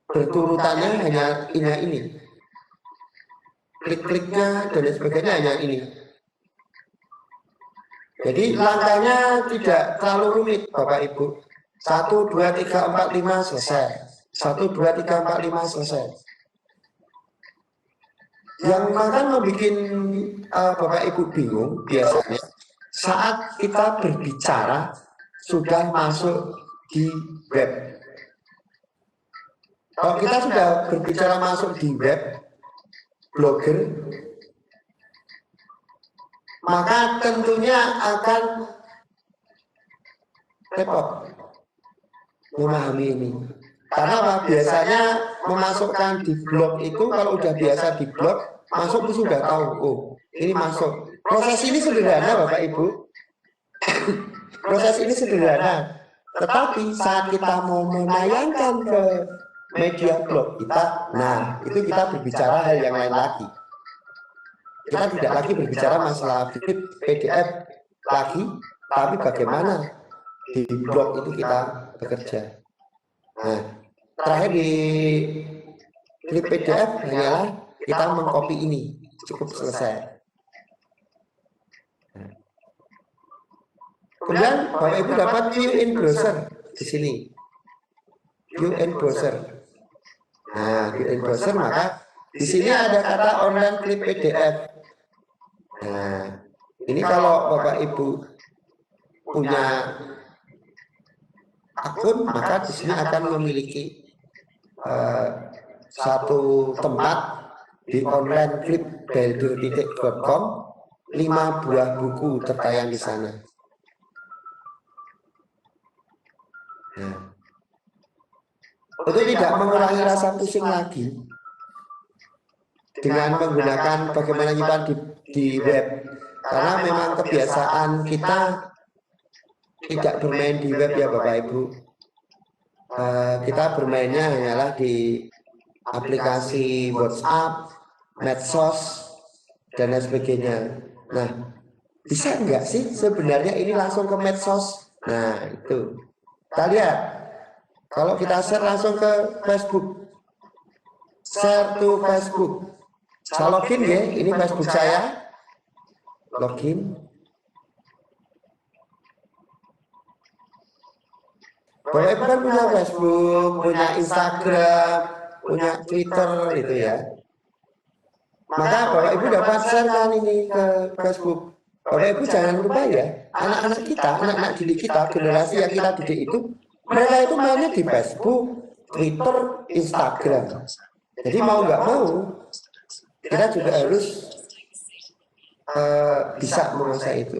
Berturutannya hanya ini. Klik-kliknya dan sebagainya hanya ini. Jadi langkahnya tidak terlalu rumit Bapak Ibu. 1, 2, 3, 4, 5 selesai. 1, 2, 3, 4, 5 selesai. Yang akan membuat Bapak Ibu bingung biasanya saat kita berbicara sudah masuk di web. Kalau kita sudah berbicara masuk di web, Blogger, maka tentunya akan repot memahami ini. Karena apa? Biasanya memasukkan di blog itu, kalau udah biasa di blog, masuk itu sudah tahu, oh ini masuk. Proses ini sederhana Bapak Ibu. Proses ini sederhana. Tetapi saat kita mau menayangkan ke media blog kita, nah itu kita berbicara hal yang lain lagi. Kita tidak lagi berbicara masalah PDF lagi, tapi bagaimana di blog itu kita bekerja. Nah, terakhir di klip PDF hanyalah kita mengcopy ini, cukup selesai. Kemudian Bapak Ibu dapat view in browser di sini. View in browser. Nah, view in browser, maka di sini ada kata online clip PDF. Nah, ini kalau Bapak Ibu punya akun, maka di sini akan memiliki satu tempat di onlineclipbeldo.com, 5 buah buku tertayang di sana. Nah, untuk tidak mengurangi rasa pusing lagi dengan menggunakan bagaimana nyimpan di web, karena memang kebiasaan kita tidak bermain di web ya Bapak Ibu. Kita bermainnya hanyalah di aplikasi WhatsApp, medsos, dan lain sebagainya. Nah, bisa nggak sih sebenarnya ini langsung ke medsos? Nah, itu. Kita lihat. Kalau kita share langsung ke Facebook. Share to Facebook. Saya login ya, ini Facebook saya. Login. Bapak Ibu kan punya Facebook, punya Instagram, punya Twitter itu ya. Maka Bapak Ibu dapat share kan ini ke Facebook. Bapak Ibu jangan lupa ya, anak-anak kita, anak-anak didik kita, generasi yang kita didik itu, mereka itu mainnya di Facebook, Twitter, Instagram. Jadi mau nggak mau, kita juga harus bisa menguasai itu.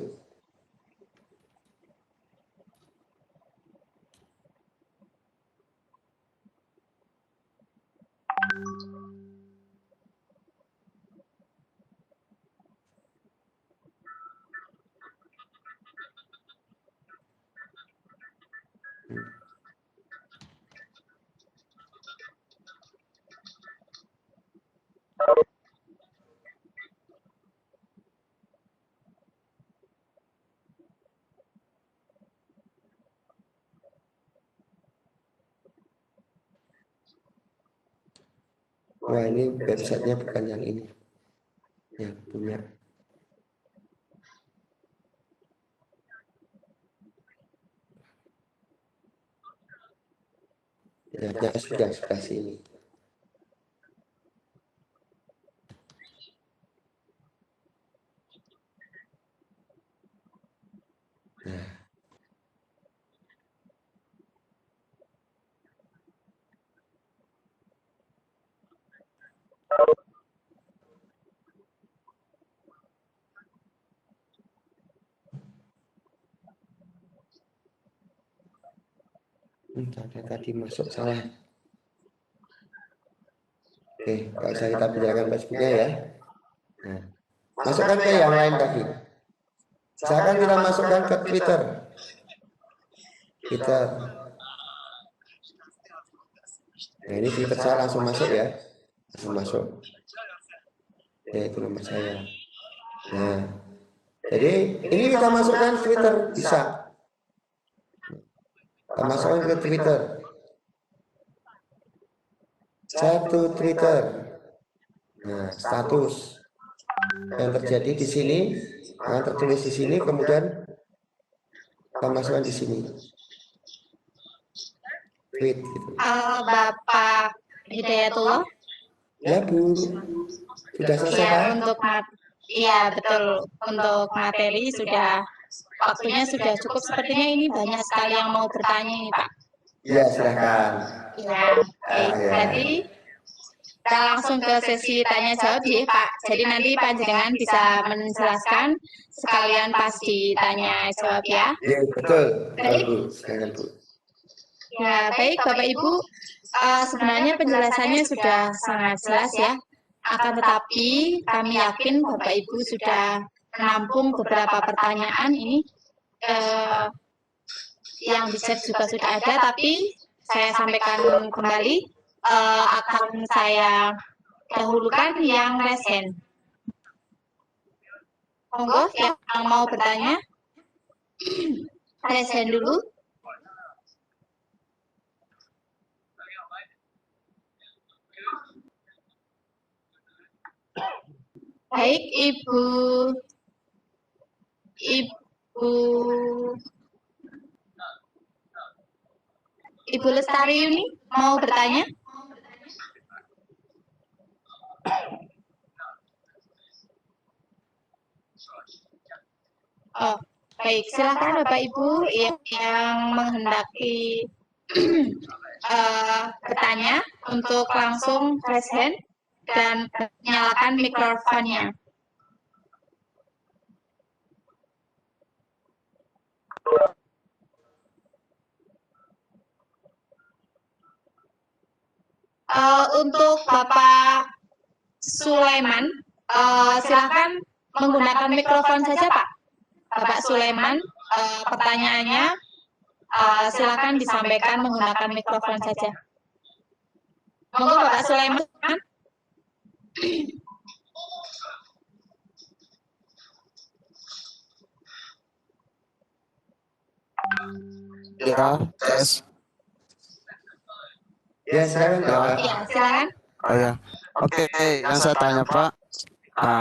Wah, ini websitenya bukan yang ini, yang punya. Ya, sudah sini. Nah. Tadi masuk salah. Oke, kalau saya kita bicarakan Facebooknya ya. Nah, masukkan ke yang lain tadi. Misalkan kita masukkan ke Twitter. Twitter. Nah, ini Twitter saya langsung masuk ya. Langsung masuk. Ya, itu nomor saya. Nah, jadi ini kita masukkan Twitter, bisa. Kita masukkan ke Twitter. Satu Twitter. Nah, status yang terjadi di sini akan tertulis di sini, kemudian kita masukkan di sini. Tweet. Gitu. Bapak Hidayatullah. Ya Bu, sudah selesai Ya, Pak? untuk iya betul, untuk materi sudah waktunya sudah cukup. Sepertinya ini banyak sekali yang mau bertanya ini Pak. Ya, silakan. Ya, baik. Berarti kita langsung ke sesi tanya jawab ya Pak. Jadi nanti Pak Jenengan bisa menjelaskan sekalian pas ditanya jawab ya. Ya, betul. Baik. Bu, silakan Bu. Ya, baik Bapak Ibu. Sebenarnya penjelasannya sudah sangat jelas ya. Akan tetapi kami yakin Bapak Ibu sudah menampung beberapa pertanyaan ini yang di chat juga sudah ada, tapi saya sampaikan kembali. Akan saya dahulukan yang raise hand. Monggo yang mau bertanya, raise hand dulu. Baik, Ibu Lestari Yuni mau bertanya? Oh, baik, silakan Bapak Ibu yang menghendaki bertanya untuk langsung raise hand dan nyalakan mikrofonnya. Untuk Bapak Sulaiman, silakan menggunakan mikrofon saja Pak. Bapak Sulaiman, pertanyaannya silakan disampaikan menggunakan mikrofon saja. Monggo Bapak Sulaiman. Ya, tes. Ya, silakan Pak. Ya, silakan. Oh ya. Oke, yang saya tanya Pak,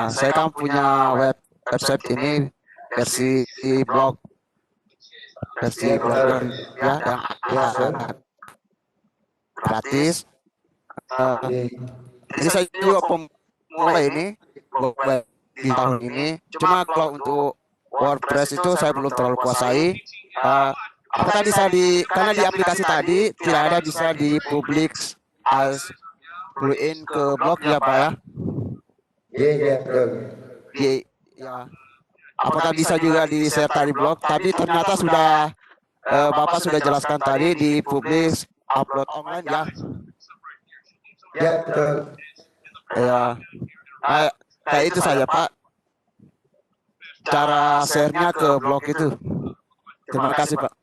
saya kan punya website ini versi blog, versi Ya, betul. blogger ya yang Ya, betul. gratis. Oke. Ini saya juga pemula ini web di tahun ini. Cuma kalau untuk WordPress itu saya belum terlalu kuasai. Apakah bisa karena di aplikasi tadi tidak ada bisa dipublish as plugin ke blog ya Pak ya? Ya, betul. Ya. Apakah bisa juga di share tadi blog? Tadi ternyata sudah Bapak sudah jelaskan tadi dipublish upload online ya. Ya, betul. Ya. Kayak itu saja Pak. Cara share-nya ke blog itu. Terima kasih Pak.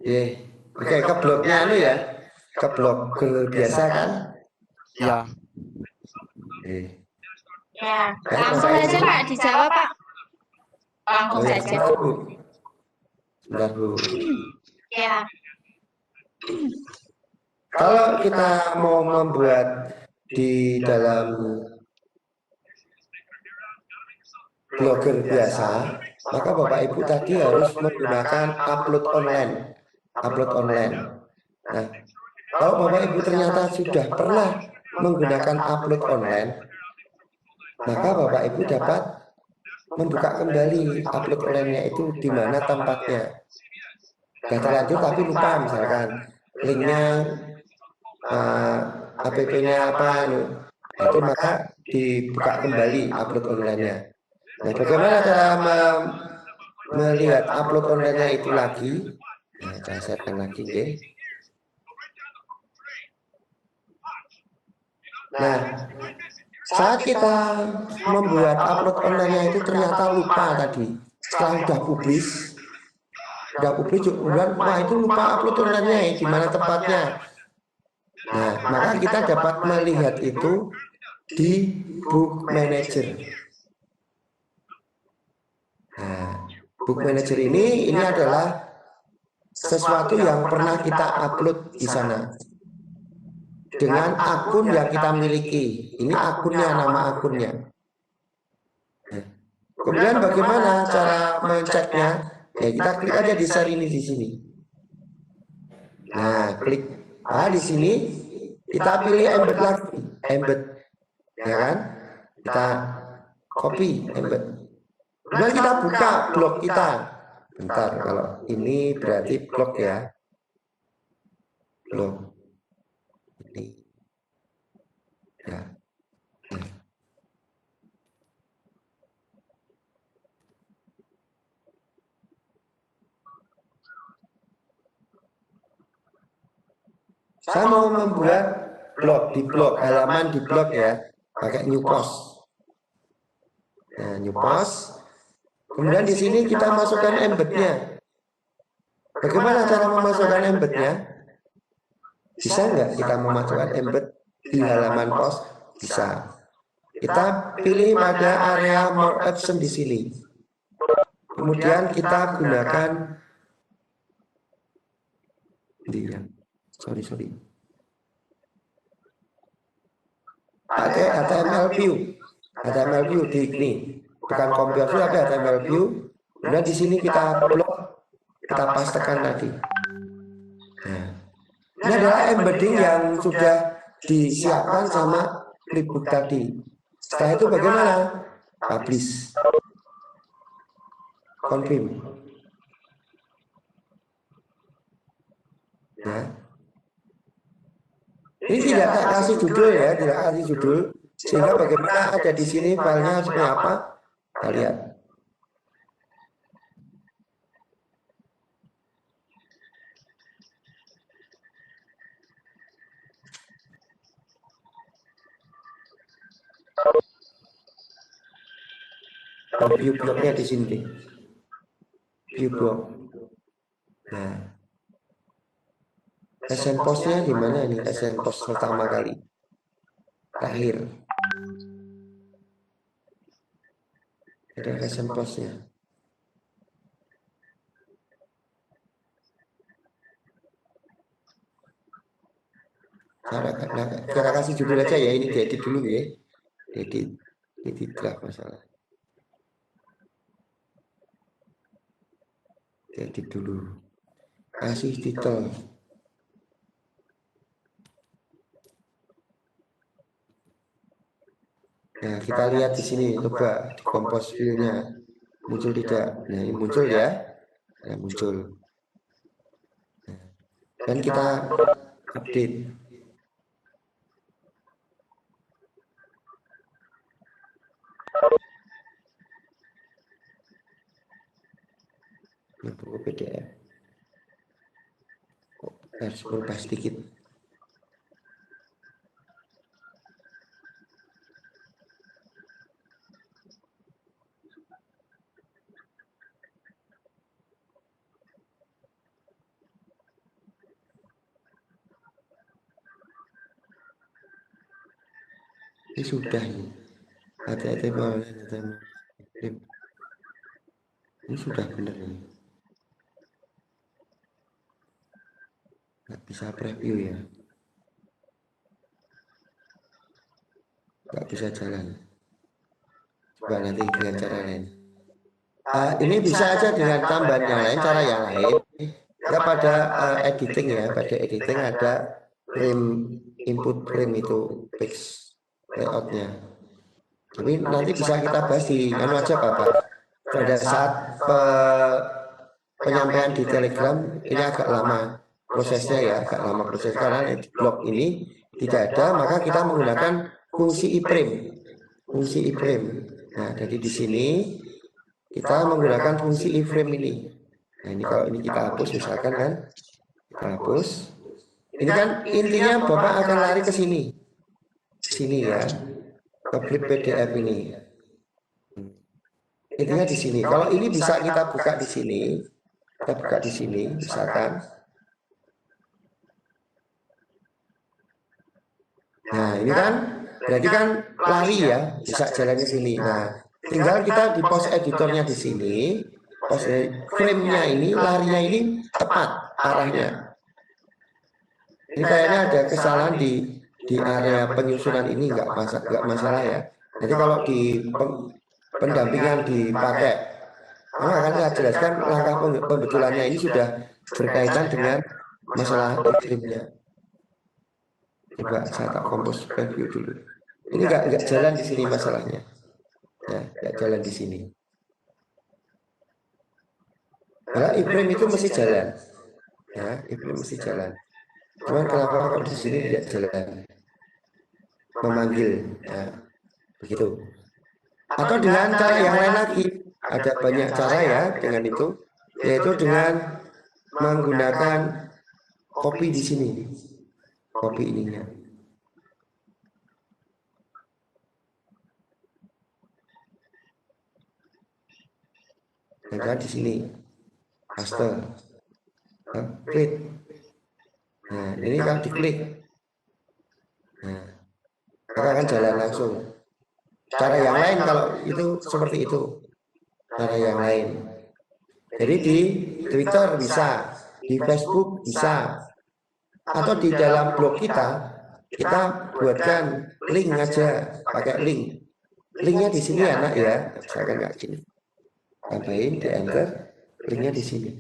Ya. Oke, ke blognya anu ya. Ke blog biasa kan? Ya. Ya, langsung saja Pak dijawab Pak. Langsung Oh, ya, saja. sebentar, Bu. Sebentar, Bu. Ya, Kalau kita mau membuat di dalam blogger biasa, maka Bapak Ibu tadi harus menggunakan upload online. Upload online. Nah, kalau Bapak Ibu ternyata sudah pernah menggunakan upload online, maka Bapak Ibu dapat membuka kembali upload online-nya itu di mana tempatnya. Sudah terlanjur tapi lupa misalkan linknya, app-nya apa, nah, itu maka dibuka kembali upload online-nya. Nah, bagaimana cara melihat upload online-nya itu lagi? Nah, saya share lagi, ya. Nah, saat kita membuat upload online-nya itu ternyata lupa tadi. Setelah sudah publis, kemudian wah itu lupa upload online-nya ya, di mana tempatnya. Nah, maka kita dapat melihat itu di Book Manager. Nah, Book Manager ini adalah sesuatu yang pernah kita upload di sana dengan akun yang kita miliki. Ini akunnya, nama akunnya. Nah, kemudian bagaimana cara mengeceknya? Ya, kita klik aja di share ini di sini. Nah, klik di sini kita pilih embed lagi, embed, ya kan? Kita copy embed. Kemudian kita buka blog kita. Bentar, kalau ini berarti blog ya. Blog. Ini. Ya. Saya mau membuat blog, halaman di blog ya, pakai new post. Nah, new post. Kemudian di sini kita masukkan embednya. Bagaimana cara memasukkan embednya? Bisa nggak kita memasukkan embed di halaman post? Bisa. Kita pilih pada area more option di sini. Kemudian kita gunakan sorry. Pakai HTML view. HTML view di ini. Bukan compare view tapi HTML view. Kemudian di sini kita upload, kita pastekan tadi. Nah, ini adalah embedding yang sudah disiapkan sama Flipbook tadi. Setelah itu bagaimana? Publish. Confirm. Ya. Ini tidak kasih judul ya, tidak kasih judul. Sehingga bagaimana ada di sini filenya seperti apa? Kita lihat. View blognya di sini. View blog. Nah, SN postnya di mana ini? SN post pertama kali. Terakhir. Ada SN postnya. Nah, kita kasih judul aja ya, ini diedit dulu ya. Edit draft masalah. Edit dulu. Kasih titel. Nah, kita lihat di sini, coba di compose view-nya muncul tidak? Nah, ini muncul ya. Nah, muncul. Dan kita update. Ini buku PDF. Harus berubah sedikit. Ini sudah ini. HTML. Ini sudah benar ini. Nggak bisa preview ya. Nggak bisa jalan. Coba nanti dengan cara lain. Ini bisa aja dengan tambahan yang lain, cara yang lain. Ya pada editing ya, pada editing ada frame input frame itu fix layoutnya. Tapi nanti bisa kita bahas di aja Bapak. Pada saat penyampaian di Telegram ini agak lama prosesnya ya, agak lama proses karena di blog ini tidak ada, maka kita menggunakan fungsi iframe. Fungsi iframe. Nah, jadi di sini kita menggunakan fungsi iframe ini. Nah, ini kalau ini kita hapus misalkan kan, kita hapus. Ini kan intinya Bapak akan lari ke sini. Sini ya. Ke flip PDF ini. Intinya di sini. Kalau ini bisa kita buka di sini. Kita buka di sini misalkan. Nah, ini kan berarti kan lari ya, bisa jalannya sini. Nah, tinggal kita di post editornya di sini. Post frame-nya ini, larinya ini tepat arahnya. Ini kayaknya ada kesalahan di area penyusunan ini, nggak masalah ya. Jadi kalau di pendampingan dipakai, maka akan saya jelaskan langkah pembetulannya ini sudah berkaitan dengan masalah iklimnya. Coba saya tak kompos review dulu. Ini nggak jalan di sini masalahnya. Ya, nggak jalan di sini. Nah, iframe itu mesti jalan. Ya, iframe mesti jalan. Cuman kenapa kalau di sini tidak jalan? Memanggil, ya, begitu. Atau dengan cara yang lain lagi, ada banyak cara ya dengan itu, yaitu dengan menggunakan copy di sini, copy ininya. Dan di sini, paste, klik. Nah, ini kan diklik. Nah, maka akan jalan langsung. Cara yang lain kalau itu seperti itu. Cara yang lain. Jadi di Twitter bisa, di Facebook bisa, atau di dalam blog kita buatkan link aja, pakai link. Linknya di sini ya nak ya, misalkan kayak gini. Tambahin di enter, linknya di sini.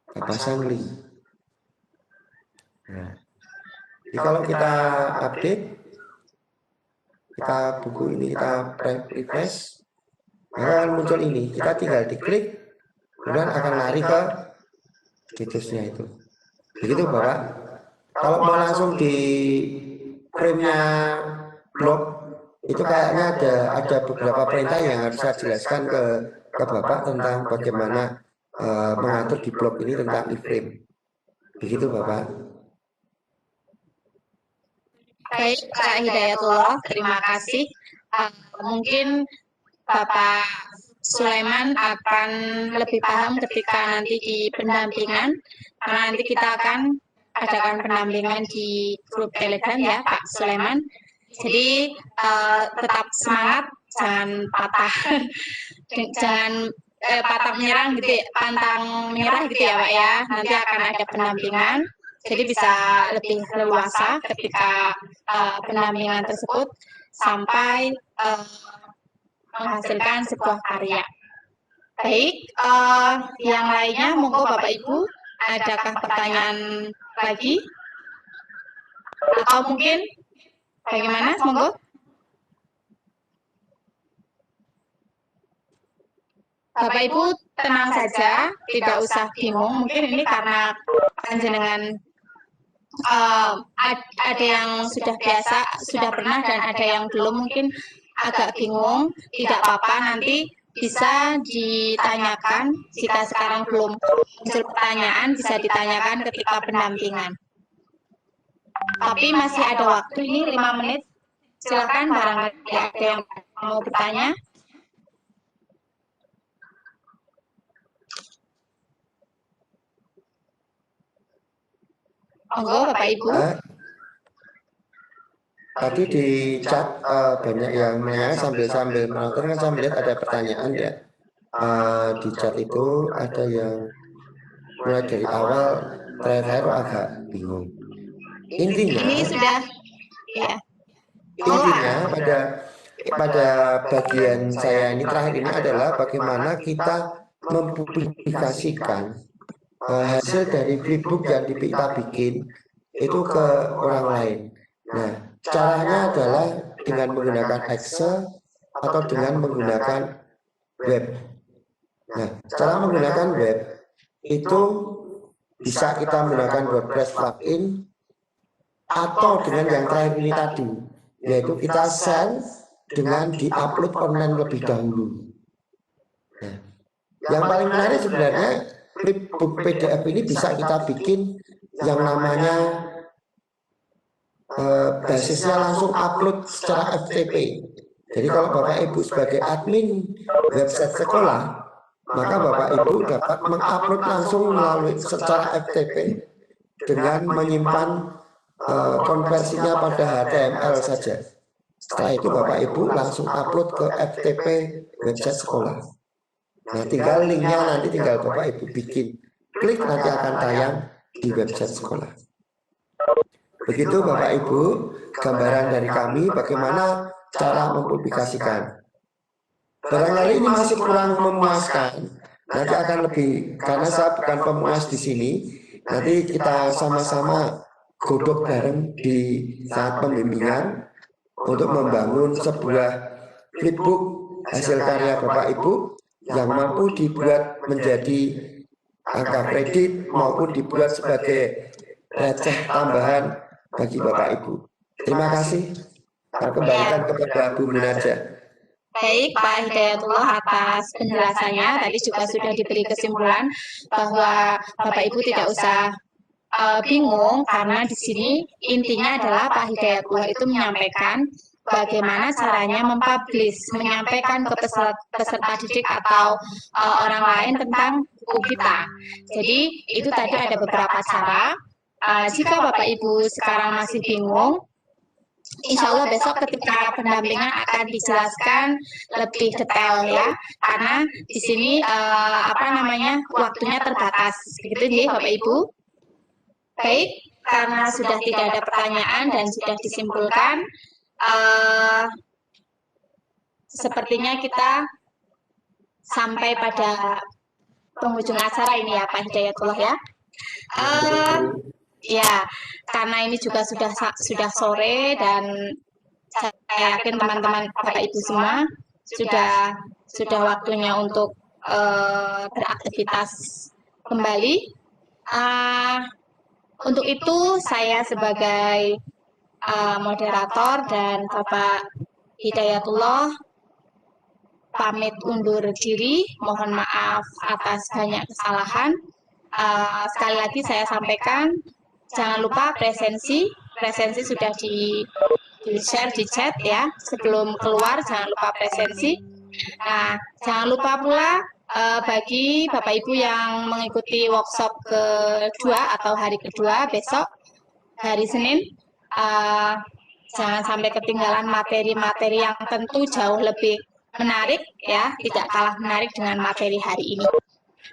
Kita pasang link. Nah, jadi kalau kita update, kita buku ini kita refresh, maka akan muncul ini. Kita tinggal diklik, kemudian akan lari ke situsnya itu. Begitu Bapak. Kalau mau langsung di frame-nya blog, itu kayaknya ada beberapa perintah yang harus saya jelaskan ke Bapak tentang bagaimana mengatur di blog ini tentang iframe. Begitu Bapak. Baik, Kak Hidayatullah, terima kasih. Mungkin Bapak Sulaiman akan lebih paham ketika nanti di pendampingan, karena nanti kita akan adakan pendampingan di grup Telegram ya, Pak Sulaiman. Jadi tetap semangat, jangan patah, jangan patah menyerah gitu, ya, pantang menyerah gitu ya Pak ya. Nanti akan ada pendampingan. Jadi bisa lebih leluasa ketika pendampingan tersebut sampai menghasilkan sebuah karya. Baik, yang lainnya monggo Bapak Ibu, adakah pertanyaan lagi? Atau mungkin bagaimana? Monggo. Bapak Ibu tenang saja, tidak usah bingung. Mungkin ini karena panjenengan ada yang sudah biasa, sudah pernah, dan ada yang belum, mungkin agak bingung. Tidak apa-apa, nanti bisa ditanyakan. Jika sekarang belum muncul pertanyaan, bisa ditanyakan ketika pendampingan. Tapi masih ada waktu, ini 5 menit. Silakan, barangkali ada yang mau bertanya. Monggo Bapak Ibu. Tadi di chat banyak yang menanya sambil menonton, kan saya melihat ada pertanyaan ya. Di chat itu ada yang mulai dari awal terakhir agak bingung. Intinya pada bagian saya ini terakhir ini adalah bagaimana kita mempublikasikan hasil dari flipbook yang kita bikin itu ke orang lain. Nah, caranya adalah dengan menggunakan Excel atau dengan menggunakan web. Nah, cara menggunakan web itu bisa kita menggunakan WordPress plugin atau dengan yang terakhir ini tadi, yaitu kita send dengan di-upload online lebih dahulu. Nah, yang paling menarik sebenarnya flipbook PDF ini bisa kita bikin yang namanya basisnya langsung upload secara FTP. Jadi kalau Bapak Ibu sebagai admin website sekolah, maka Bapak Ibu dapat mengupload langsung melalui secara FTP dengan menyimpan konversinya pada HTML saja. Setelah itu Bapak Ibu langsung upload ke FTP website sekolah. Nah, tinggal linknya nanti tinggal Bapak Ibu bikin, klik nanti akan tayang di website sekolah. Begitu Bapak Ibu, gambaran dari kami bagaimana cara mempublikasikan. Barangkali ini masih kurang memuaskan, nanti akan lebih, karena saya bukan pemuas di sini, nanti kita sama-sama godok bareng di saat pembimbingan untuk membangun sebuah flipbook hasil karya Bapak Ibu yang mampu dibuat menjadi angka kredit maupun dibuat sebagai receh tambahan bagi Bapak Ibu. Terima kasih. Saya kembalikan kepada Bu Munajah. Baik, Pak Hidayatullah atas penjelasannya. Tadi juga sudah diberi kesimpulan bahwa Bapak Ibu tidak usah bingung, karena di sini intinya adalah Pak Hidayatullah itu menyampaikan bagaimana caranya mempublish, menyampaikan ke peserta didik atau orang lain tentang buku kita. Jadi itu tadi ada beberapa cara. Jika Bapak Ibu sekarang masih bingung, insya Allah besok ketika pendampingan akan dijelaskan lebih detail ya, karena di sini waktunya terbatas. Begitu ya Bapak Ibu. Baik, karena sudah tidak ada pertanyaan dan sudah disimpulkan, sepertinya kita sampai pada penghujung acara ini ya Pak Hidayatullah ya. Ya, karena ini juga sudah sore dan saya yakin teman-teman Bapak Ibu semua sudah waktunya untuk beraktivitas kembali. Untuk itu saya sebagai moderator dan Bapak Hidayatullah pamit undur diri. Mohon maaf atas banyak kesalahan. Sekali lagi saya sampaikan, jangan lupa presensi sudah di-share di chat ya. Sebelum keluar jangan lupa presensi. Nah, jangan lupa pula bagi Bapak Ibu yang mengikuti workshop kedua atau hari kedua besok, hari Senin, jangan sampai ketinggalan materi-materi yang tentu jauh lebih menarik ya, tidak kalah menarik dengan materi hari ini.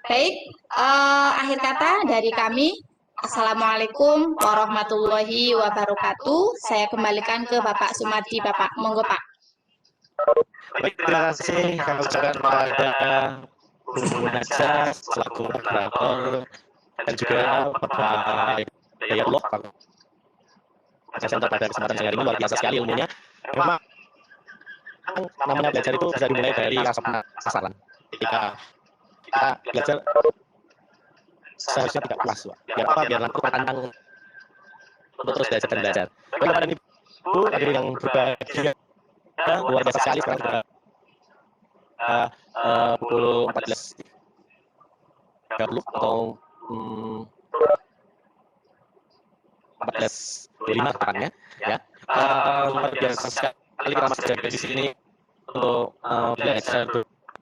Baik, akhir kata dari kami, Assalamualaikum warahmatullahi wabarakatuh. Saya kembalikan ke Bapak Sumardi. Bapak, monggo Pak. Baik, terima kasih kami ucapkan kepada Bu Munajah selaku moderator dan juga Bapak Dayatullah presenter pada kesempatan saya hari ini luar biasa sekali ilmunya. Memang namanya belajar itu bisa dimulai dari rasa penasaran. Ketika kita belajar seharusnya tidak puas, Pak. Biar apa? Biar nanti tantang untuk terus belajar dan belajar. Baik, Bapak dan Ibu hadirin yang berbahagia, luar biasa sekali sekarang sudah pukul 14.30 atau 14.25 tepatnya, ya. Luar biasa sekali kita masih ada di sini untuk belajar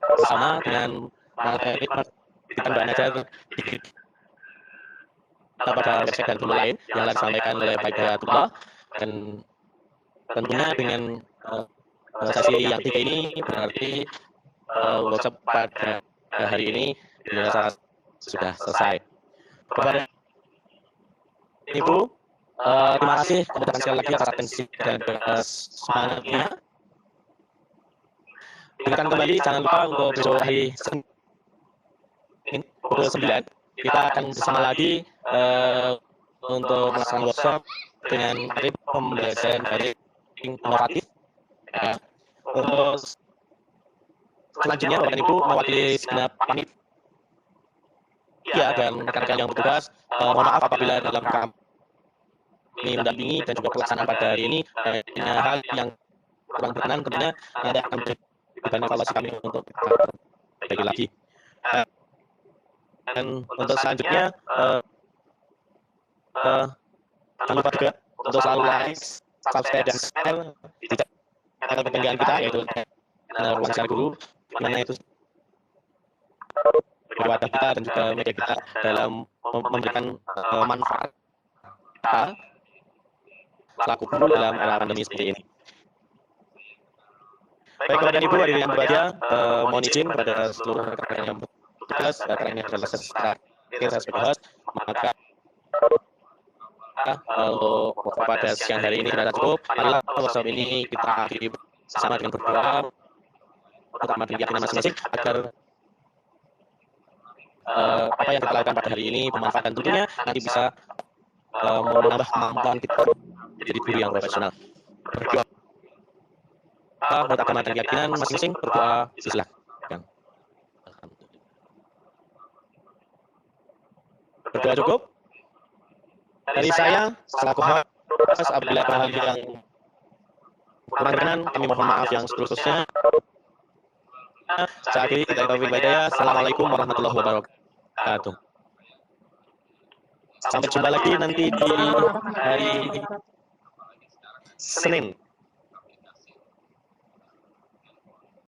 bersama dengan materi Mbak Najar pada website dan tool lain yang telah disampaikan oleh Pak Hidayatullah, dan tentunya dengan sesi yang 3 ini berarti workshop pada hari ini dirasa sudah selesai. Bapak dan Ibu, terima kasih kepada sekali lagi atas atensi dan semangatnya. Ingatkan kembali, jangan lupa untuk besok hari Senin pukul 9 kita akan bersama lagi untuk melaksanakan workshop dengan materi pembelajaran daring inovatif. Ya. Untuk selanjutnya, Bapak dan Ibu mewakili segenap panitia dan rekan-rekan yang bertugas, mohon maaf apabila dalam kami mendampingi dan juga pelaksanaan pada hari ini hanya hal yang kurang berkenan, tentunya nanti akan menjadi bahan evaluasi kami untuk kita perbaiki lagi. Dan untuk selanjutnya, jangan lupa juga untuk selalu like, subscribe, dan share di channel kebanggaan kita, yaitu Ruang Siar Guru, di mana itu wadah kita dan juga media kita dalam memberikan manfaat kita selaku guru dalam era pandemi seperti ini. Baik, Bapak dan Ibu hadirin yang berbahagia, mohon izin kepada seluruh rekan-rekan yang bertugas, karena ini adalah sesi terakhir saya sebagai host, maka untuk pada siang hari ini sudah cukup. Marilah workshop ini kita akhiri bersama dengan berdoa untuk amat keyakinan masing-masing agar apa yang kita lakukan pada hari ini bermanfaat dan tentunya nanti bisa menambah kemampuan kita menjadi guru yang profesional. Berdoa menurut agama dan keyakinan masing-masing, berdoa silakan. Berdoa cukup. Dari saya selaku host, apabila ada hal yang kurang berkenan, kami mohon maaf yang seterusnya. Saya akhiri, Assalamualaikum warahmatullahi wabarakatuh. Sampai jumpa lagi nanti di hari Senin.